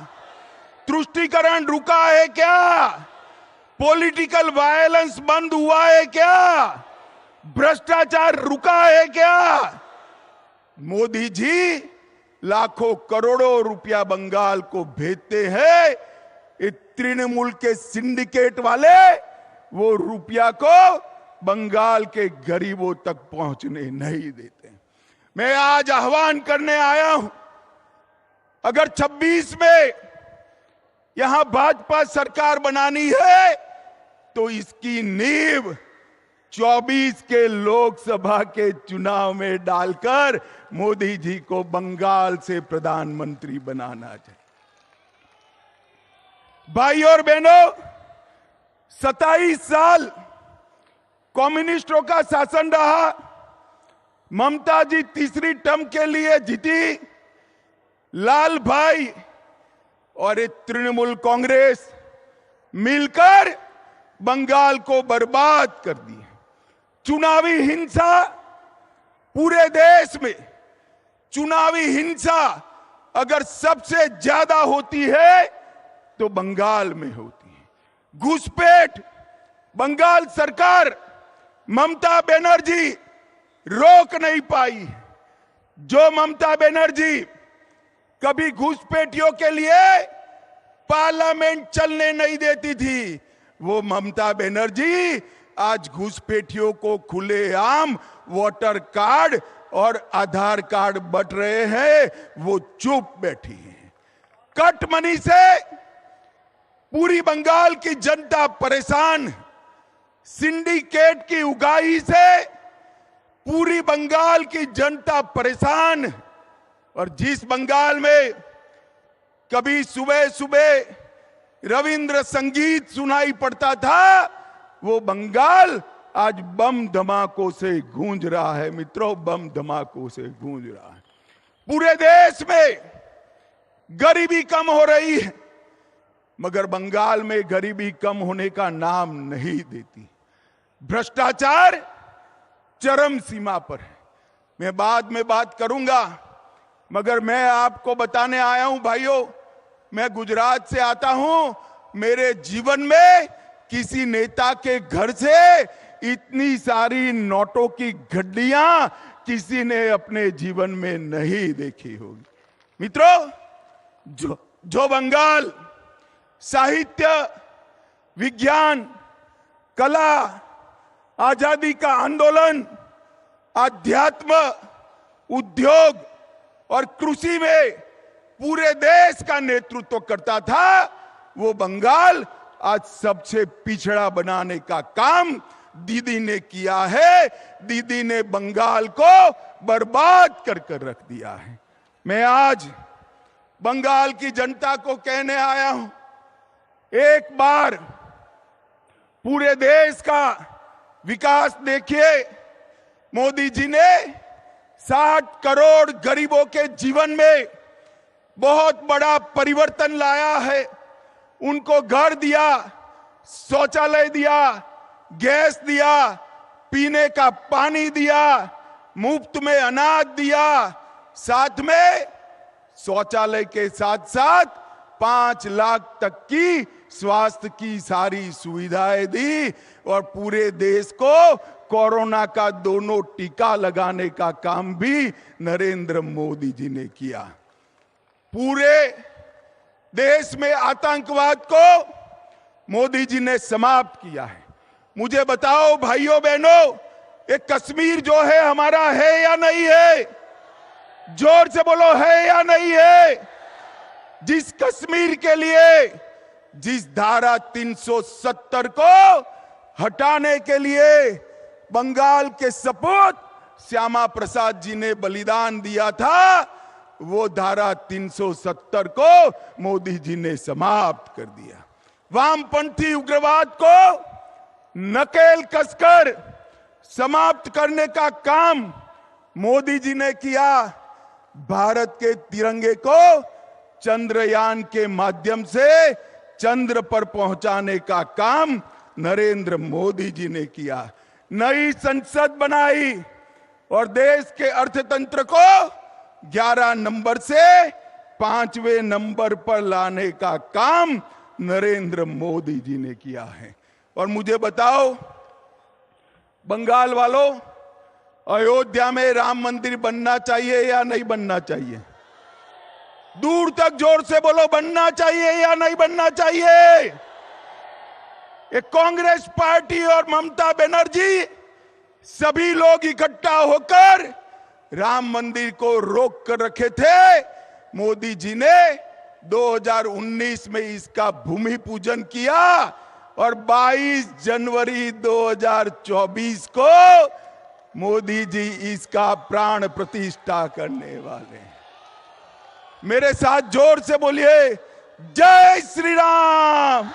तुष्टीकरण रुका है क्या? पॉलिटिकल वायलेंस बंद हुआ है क्या? भ्रष्टाचार रुका है क्या? मोदी जी लाखों करोड़ों रुपया बंगाल को भेजते हैं, तृणमूल के सिंडिकेट वाले वो रुपया को बंगाल के गरीबों तक पहुंचने नहीं देते। मैं आज आह्वान करने आया हूं, अगर 26 में यहां भाजपा सरकार बनानी है तो इसकी नींव 24 के लोकसभा के चुनाव में डालकर मोदी जी को बंगाल से प्रधानमंत्री बनाना चाहिए। भाई और बहनों, 27 साल कम्युनिस्टों का शासन रहा। ममता जी तीसरी टर्म के लिए जीती। लाल भाई और एक तृणमूल कांग्रेस मिलकर बंगाल को बर्बाद कर दी। चुनावी हिंसा पूरे देश में, चुनावी हिंसा अगर सबसे ज्यादा होती है तो बंगाल में होती है। घुसपैठ बंगाल सरकार ममता बनर्जी रोक नहीं पाई। जो ममता बनर्जी कभी घुसपैठियों के लिए पार्लियामेंट चलने नहीं देती थी, वो ममता बनर्जी आज घुसपैठियों को खुलेआम वोटर कार्ड और आधार कार्ड बंट रहे हैं, वो चुप बैठी है। कट मनी से पूरी बंगाल की जनता परेशान, सिंडिकेट की उगाही से पूरी बंगाल की जनता परेशान। और जिस बंगाल में कभी सुबह सुबह रविंद्र संगीत सुनाई पड़ता था, वो बंगाल आज बम धमाकों से गूंज रहा है। मित्रों, बम धमाकों से गूंज रहा है। पूरे देश में गरीबी कम हो रही है, मगर बंगाल में गरीबी कम होने का नाम नहीं देती। भ्रष्टाचार चरम सीमा पर है। मैं बाद में बात करूंगा, मगर मैं आपको बताने आया हूं भाइयों, मैं गुजरात से आता हूं। मेरे जीवन में किसी नेता के घर से इतनी सारी नोटों की गड्डियां किसी ने अपने जीवन में नहीं देखी होगी। मित्रों, जो बंगाल साहित्य, विज्ञान, कला, आजादी का आंदोलन आध्यात्म, उद्योग और कृषि में पूरे देश का नेतृत्व करता था, वो बंगाल आज सबसे पिछड़ा बनाने का काम दीदी ने किया है। दीदी ने बंगाल को बर्बाद कर कर रख दिया है। मैं आज बंगाल की जनता को कहने आया हूं, एक बार पूरे देश का विकास देखिए। मोदी जी ने 60 करोड़ गरीबों के जीवन में बहुत बड़ा परिवर्तन लाया है। उनको घर दिया, शौचालय दिया, गैस दिया, पीने का पानी दिया, मुफ्त में अनाज दिया, साथ में शौचालय के साथ साथ 5 लाख तक की स्वास्थ्य की सारी सुविधाएं दी और पूरे देश को कोरोना का दोनों टीका लगाने का काम भी नरेंद्र मोदी जी ने किया। पूरे देश में आतंकवाद को मोदी जी ने समाप्त किया है। मुझे बताओ भाइयों बहनों, ये कश्मीर जो है हमारा है या नहीं है? जोर से बोलो, है या नहीं है? जिस कश्मीर के लिए, जिस धारा 370 को हटाने के लिए बंगाल के सपूत श्यामा प्रसाद जी ने बलिदान दिया था, वो धारा 370 को मोदी जी ने समाप्त कर दिया। वामपंथी उग्रवाद को नकेल कसकर समाप्त करने का काम मोदी जी ने किया। भारत के तिरंगे को चंद्रयान के माध्यम से चंद्र पर पहुंचाने का काम नरेंद्र मोदी जी ने किया। नई संसद बनाई और देश के अर्थतंत्र को 11 नंबर से 5वें नंबर पर लाने का काम नरेंद्र मोदी जी ने किया है। और मुझे बताओ बंगाल वालों, अयोध्या में राम मंदिर बनना चाहिए या नहीं बनना चाहिए? दूर तक जोर से बोलो, बनना चाहिए या नहीं बनना चाहिए? एक कांग्रेस पार्टी और ममता बनर्जी सभी लोग इकट्ठा होकर राम मंदिर को रोक कर रखे थे। मोदी जी ने 2019 में इसका भूमि पूजन किया और 22 जनवरी 2024 को मोदी जी इसका प्राण प्रतिष्ठा करने वाले हैं। मेरे साथ जोर से बोलिए, जय श्री राम,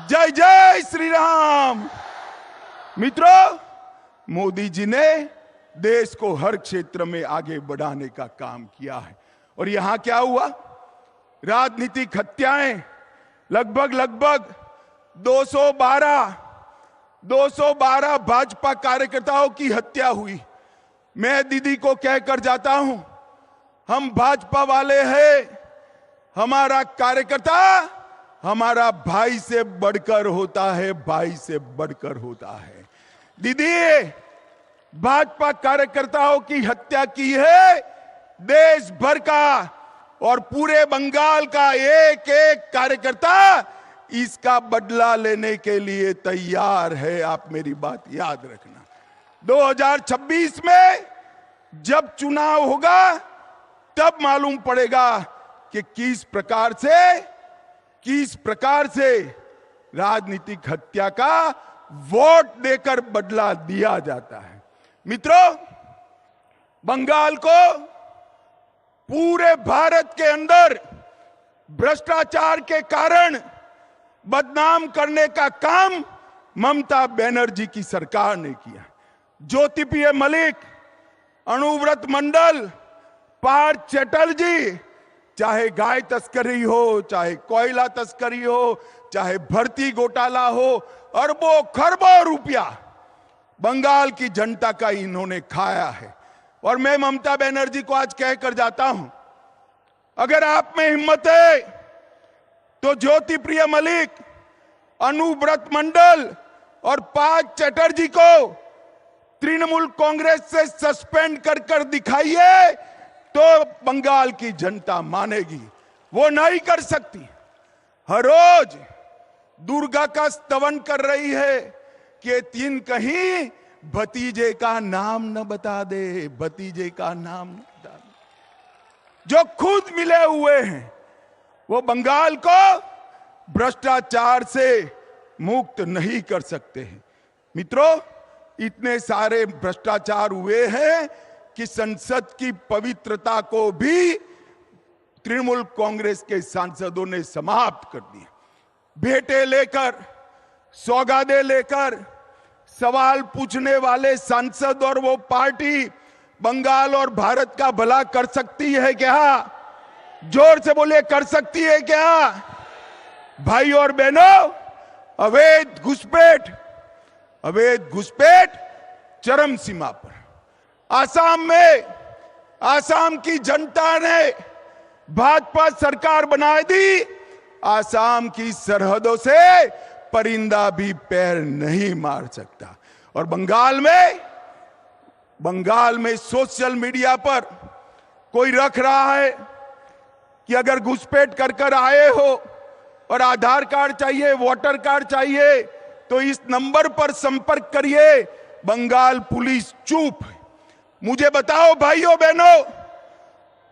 जय जय श्री राम। मित्रों, मोदी जी ने देश को हर क्षेत्र में आगे बढ़ाने का काम किया है। और यहां क्या हुआ? राजनीतिक हत्याएं, लगभग 212 भाजपा कार्यकर्ताओं की हत्या हुई। मैं दीदी को कहकर जाता हूं, हम भाजपा वाले हैं, हमारा कार्यकर्ता हमारा भाई से बढ़कर होता है, भाई से बढ़कर होता है। दीदी, भाजपा कार्यकर्ताओं की हत्या की है देश भर का, और पूरे बंगाल का एक एक कार्यकर्ता इसका बदला लेने के लिए तैयार है। आप मेरी बात याद रखना। 2026 में जब चुनाव होगा तब मालूम पड़ेगा कि किस प्रकार से राजनीतिक हत्या का वोट देकर बदला दिया जाता है। मित्रों, बंगाल को पूरे भारत के अंदर भ्रष्टाचार के कारण बदनाम करने का काम ममता बनर्जी की सरकार ने किया। ज्योतिप्रिय मलिक, अनुव्रत मंडल, पार्थ चैटर्जी, चाहे गाय तस्करी हो, चाहे कोयला तस्करी हो, चाहे भर्ती घोटाला हो, अरबों खरबों रुपया बंगाल की जनता का इन्होंने खाया है। और मैं ममता बनर्जी को आज कहकर जाता हूं, अगर आप में हिम्मत है तो ज्योतिप्रिय मलिक, अनुव्रत मंडल और पार्थ चैटर्जी को तृणमूल कांग्रेस से सस्पेंड कर दिखाइए तो बंगाल की जनता मानेगी। वो नहीं कर सकती। हर रोज दुर्गा का स्तवन कर रही है कि तीन कहीं भतीजे का नाम न बता दे, भतीजे का नाम न बता दे। जो खुद मिले हुए हैं वो बंगाल को भ्रष्टाचार से मुक्त नहीं कर सकते हैं। मित्रों, इतने सारे भ्रष्टाचार हुए हैं कि संसद की पवित्रता को भी तृणमूल कांग्रेस के सांसदों ने समाप्त कर दिया। भेंटे लेकर, सौगादे लेकर सवाल पूछने वाले सांसद और वो पार्टी बंगाल और भारत का भला कर सकती है क्या? जोर से बोलिए, कर सकती है क्या? भाई और बहनों, अवैध घुसपैठ चरम सीमा पर। आसाम में आसाम की जनता ने भाजपा सरकार बना दी। आसाम की सरहदों से परिंदा भी पैर नहीं मार सकता। और बंगाल में सोशल मीडिया पर कोई रख रहा है कि अगर घुसपैठ कर आए हो और आधार कार्ड चाहिए, वोटर कार्ड चाहिए, तो इस नंबर पर संपर्क करिए। बंगाल पुलिस चुप। मुझे बताओ भाइयों बहनों,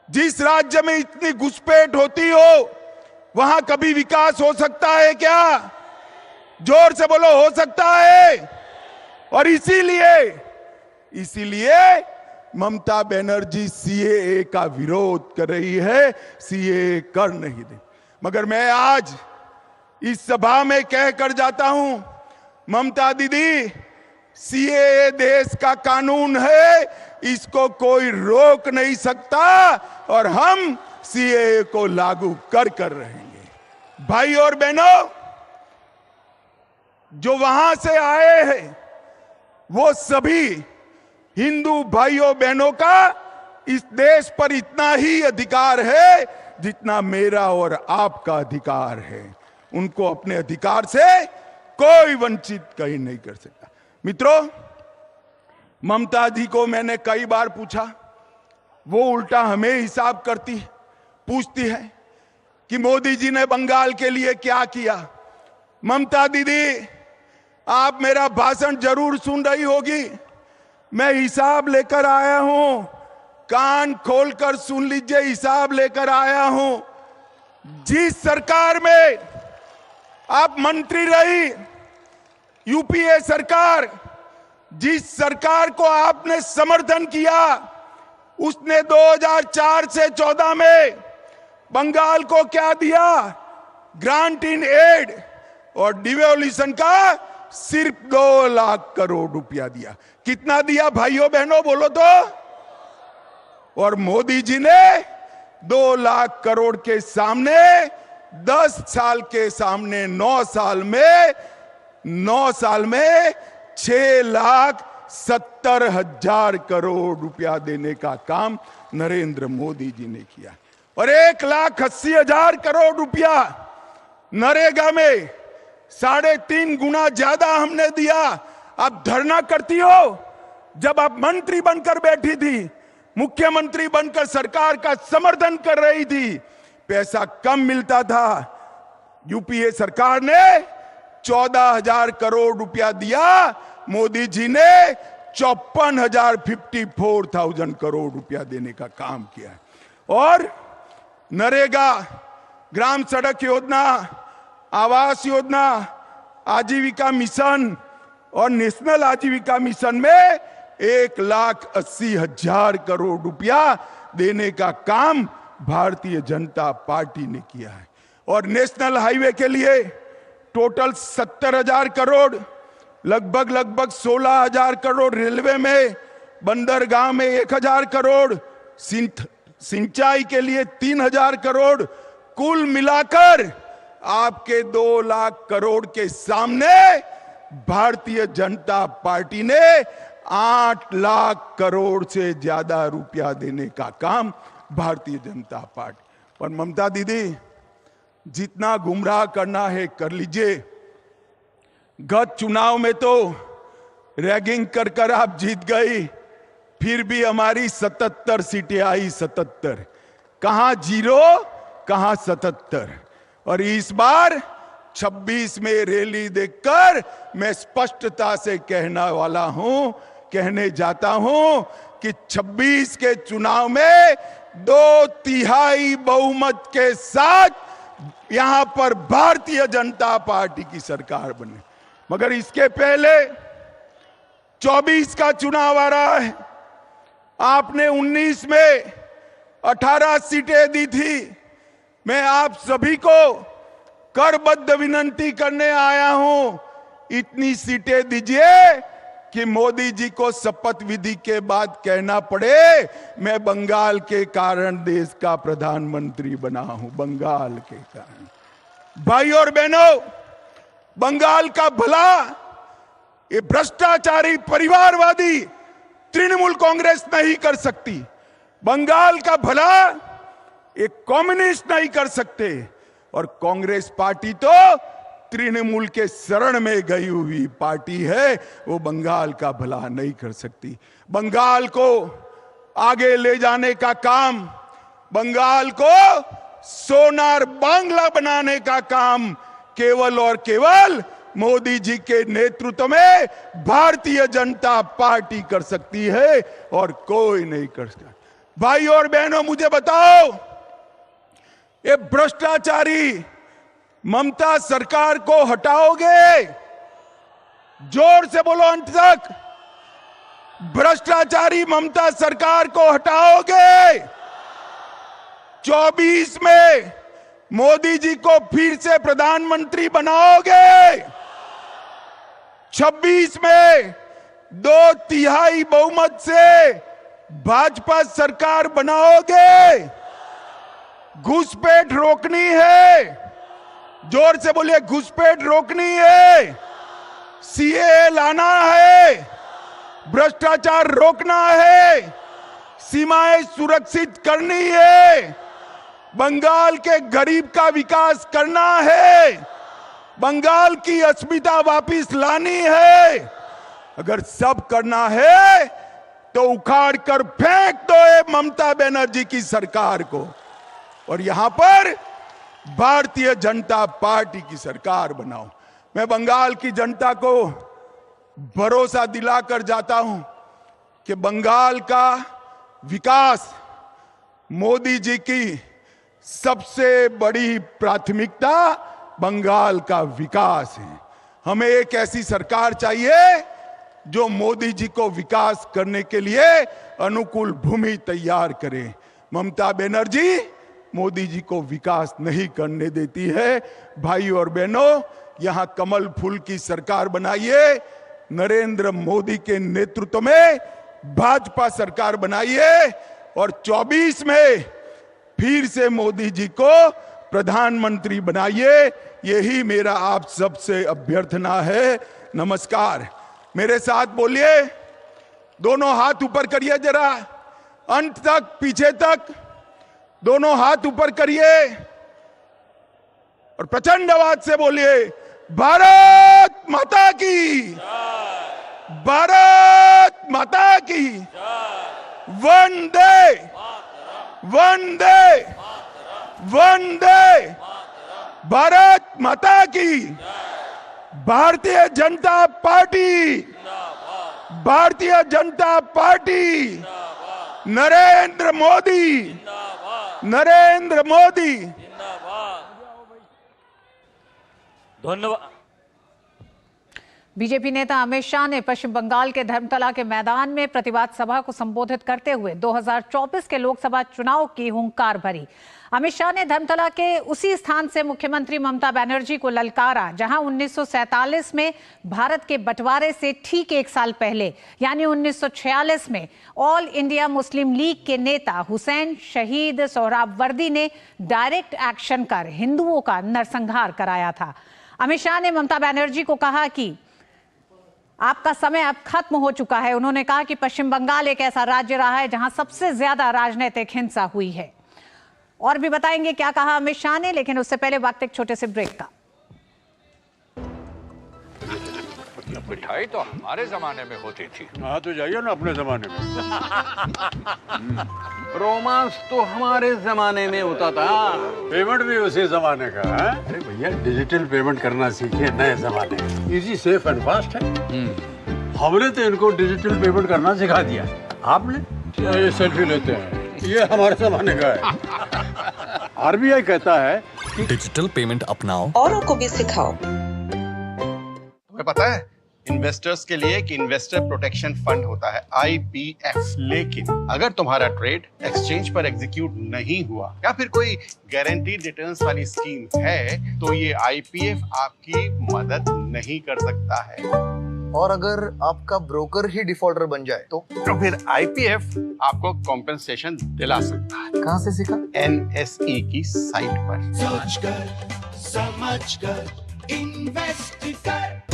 जिस राज्य में इतनी घुसपैठ होती हो वहां कभी विकास हो सकता है क्या? जोर से बोलो, हो सकता है? और इसीलिए ममता बनर्जी सीएए का विरोध कर रही है, सीएए कर नहीं दे। मगर मैं आज इस सभा में कह कर जाता हूं, ममता दीदी, सीएए देश का कानून है, इसको कोई रोक नहीं सकता और हम सीएए को लागू कर रहेंगे। भाई और बहनों, जो वहां से आए हैं वो सभी हिंदू भाइयों बहनों का इस देश पर इतना ही अधिकार है जितना मेरा और आपका अधिकार है। उनको अपने अधिकार से कोई वंचित कहीं नहीं कर सकता। मित्रों, ममता जी को मैंने कई बार पूछा, वो उल्टा हमें हिसाब पूछती है कि मोदी जी ने बंगाल के लिए क्या किया। ममता दीदी, आप मेरा भाषण जरूर सुन रही होगी। मैं हिसाब लेकर आया हूं, कान खोलकर सुन लीजिए, हिसाब लेकर आया हूं। जिस सरकार में आप मंत्री रही, यूपीए सरकार, जिस सरकार को आपने समर्थन किया, उसने 2004 से 14 में बंगाल को क्या दिया? ग्रांट इन एड और डिवोल्यूशन का सिर्फ 2 लाख करोड़ रुपया दिया। कितना दिया भाइयों बहनों, बोलो तो? और मोदी जी ने 2 लाख करोड़ के सामने 10 साल के सामने 9 साल में 6,70,000 करोड़ रुपया देने का काम नरेंद्र मोदी जी ने किया। और 1,80,000 करोड़ रुपया नरेगा में 3.5 गुना ज्यादा हमने दिया। आप धरना करती हो, जब आप मंत्री बनकर बैठी थी, मुख्यमंत्री बनकर सरकार का समर्थन कर रही थी, पैसा कम मिलता था। यूपीए सरकार ने 14,000 करोड़ रुपया दिया, मोदी जी ने 54,000 करोड़ रुपया देने का काम किया। और नरेगा, ग्राम सड़क योजना, आवास योजना, आजीविका मिशन और नेशनल आजीविका मिशन में 1,80,000 करोड़ रुपया देने का काम भारतीय जनता पार्टी ने किया है। और नेशनल हाईवे के लिए टोटल 70,000 करोड़, लगभग 16,000 करोड़ रेलवे में, बंदरगाह में 1,000 करोड़, सिंचाई के लिए 3,000 करोड़, कुल मिलाकर आपके 2 लाख करोड़ के सामने भारतीय जनता पार्टी ने 8 लाख करोड़ से ज्यादा रुपया देने का काम भारतीय जनता पार्टी। पर ममता दीदी, जितना गुमराह करना है कर लीजिए। गत चुनाव में तो रैगिंग कर आप जीत गई, फिर भी हमारी 77 सीटें आई। 77, कहां 0 कहां 77। और इस बार 26 में रैली देखकर मैं स्पष्टता से कहने जाता हूं कि 26 के चुनाव में 2/3 बहुमत के साथ यहां पर भारतीय जनता पार्टी की सरकार बने। मगर इसके पहले 24 का चुनाव आ रहा है। आपने 19 में 18 सीटें दी थी। मैं आप सभी को करबद्ध विनंती करने आया हूं, इतनी सीटें दीजिए कि मोदी जी को शपथ विधि के बाद कहना पड़े मैं बंगाल के कारण देश का प्रधानमंत्री बना हूं, बंगाल के कारण। भाई और बहनों, बंगाल का भला ये भ्रष्टाचारी परिवारवादी तृणमूल कांग्रेस नहीं कर सकती। बंगाल का भला एक कम्युनिस्ट नहीं कर सकते, और कांग्रेस पार्टी तो तृणमूल के शरण में गई हुई पार्टी है, वो बंगाल का भला नहीं कर सकती। बंगाल को आगे ले जाने का काम, बंगाल को सोनार बांग्ला बनाने का काम केवल और केवल मोदी जी के नेतृत्व में भारतीय जनता पार्टी कर सकती है, और कोई नहीं कर सकता। भाई और बहनों, मुझे बताओ, ये भ्रष्टाचारी ममता सरकार को हटाओगे? जोर से बोलो अंत तक। भ्रष्टाचारी ममता सरकार को हटाओगे? 24 में मोदी जी को फिर से प्रधानमंत्री बनाओगे? 26 में 2/3 बहुमत से भाजपा सरकार बनाओगे? घुसपैठ रोकनी है, जोर से बोलिए, घुसपैठ रोकनी है, सीएए लाना है, भ्रष्टाचार रोकना है, सीमाएं सुरक्षित करनी है, बंगाल के गरीब का विकास करना है, बंगाल की अस्मिता वापस लानी है। अगर सब करना है तो उखाड़ कर फेंक दो ये ममता बनर्जी की सरकार को, और यहां पर भारतीय जनता पार्टी की सरकार बनाओ। मैं बंगाल की जनता को भरोसा दिलाकर जाता हूं कि बंगाल का विकास मोदी जी की सबसे बड़ी प्राथमिकता बंगाल का विकास है। हमें एक ऐसी सरकार चाहिए जो मोदी जी को विकास करने के लिए अनुकूल भूमि तैयार करे। ममता बनर्जी मोदी जी को विकास नहीं करने देती है। भाई और बहनों, यहां कमल फूल की सरकार बनाइए, नरेंद्र मोदी के नेतृत्व में भाजपा सरकार बनाइए, और 24 में फिर से मोदी जी को प्रधानमंत्री बनाइए। यही मेरा आप सबसे अभ्यर्थना है। नमस्कार। मेरे साथ बोलिए, दोनों हाथ ऊपर करिए जरा, अंत तक, पीछे तक, दोनों हाथ ऊपर करिए और प्रचंड आवाज से बोलिए, भारत माता की, भारत माता की, वंदे वंदे वंदे, भारत माता की। Bharatiya Janata party, Bharatiya Janata party, Narendra Modi, Narendra Modi. धन्यवाद। बीजेपी नेता अमित शाह ने पश्चिम बंगाल के धर्मतला के मैदान में प्रतिवाद सभा को संबोधित करते हुए 2024 के लोकसभा चुनाव की हुंकार भरी। अमित शाह ने धर्मतला के उसी स्थान से मुख्यमंत्री ममता बनर्जी को ललकारा जहां 1947 में भारत के बंटवारे से ठीक एक साल पहले यानी 1946 में ऑल इंडिया मुस्लिम लीग के नेता हुसैन शहीद सोहरावर्दी ने डायरेक्ट एक्शन कर हिंदुओं का नरसंहार कराया था। अमित शाह ने ममता बनर्जी को कहा कि आपका समय अब खत्म हो चुका है। उन्होंने कहा कि पश्चिम बंगाल एक ऐसा राज्य रहा है जहां सबसे ज्यादा राजनीतिक हिंसा हुई है। और भी बताएंगे क्या कहा अमित शाह ने, लेकिन उससे पहले वक्त एक छोटे से ब्रेक का। मिठाई तो हमारे जमाने में होती थी। हाँ तो जाइए ना अपने जमाने में। रोमांस तो हमारे जमाने में होता था, पेमेंट भी उसी जमाने का है। अरे भैया डिजिटल पेमेंट करना सीखे नए जमाने में, इजी सेफ एंड फास्ट है। हमने तो इनको डिजिटल पेमेंट करना सिखा दिया, आपने ये सेल्फी लेते हैं, ये हमारे जमाने का है। आरबीआई कहता है कि डिजिटल पेमेंट अपनाओ, औरों को भी सिखाओ। तुम्हें पता है इन्वेस्टर्स के लिए एक इन्वेस्टर प्रोटेक्शन फंड होता है IPF, लेकिन अगर तुम्हारा ट्रेड एक्सचेंज पर एग्जीक्यूट नहीं हुआ या फिर कोई गारंटीड रिटर्न्स वाली स्कीम है तो ये IPF आपकी मदद नहीं कर सकता है। और अगर आपका ब्रोकर ही डिफॉल्टर बन जाए तो फिर IPF आपको कॉम्पेंसेशन दिला सकता है। कहाँ से सीखा? NSE की साइट पर। सोच कर समझ कर इन्वेस्ट कर।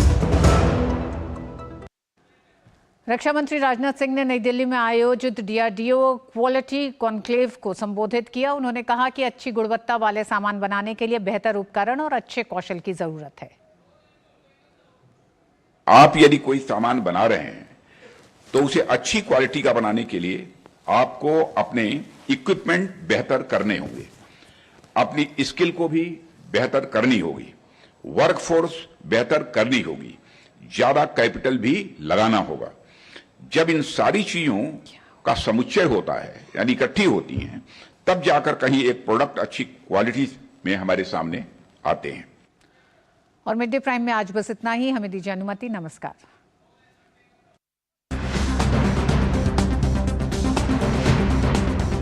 रक्षा मंत्री राजनाथ सिंह ने नई दिल्ली में आयोजित DRDO क्वालिटी कॉन्क्लेव को संबोधित किया। उन्होंने कहा कि अच्छी गुणवत्ता वाले सामान बनाने के लिए बेहतर उपकरण और अच्छे कौशल की जरूरत है। आप यदि कोई सामान बना रहे हैं तो उसे अच्छी क्वालिटी का बनाने के लिए आपको अपने इक्विपमेंट बेहतर करने होंगे, अपनी स्किल को भी बेहतर करनी होगी, वर्कफोर्स बेहतर करनी होगी, ज्यादा कैपिटल भी लगाना होगा। जब इन सारी चीजों का समुच्चय होता है यानी इकट्ठी होती हैं, तब जाकर कहीं एक प्रोडक्ट अच्छी क्वालिटी में हमारे सामने आते हैं। और मिड डे प्राइम में आज बस इतना ही। हमें दीजिए अनुमति। नमस्कार।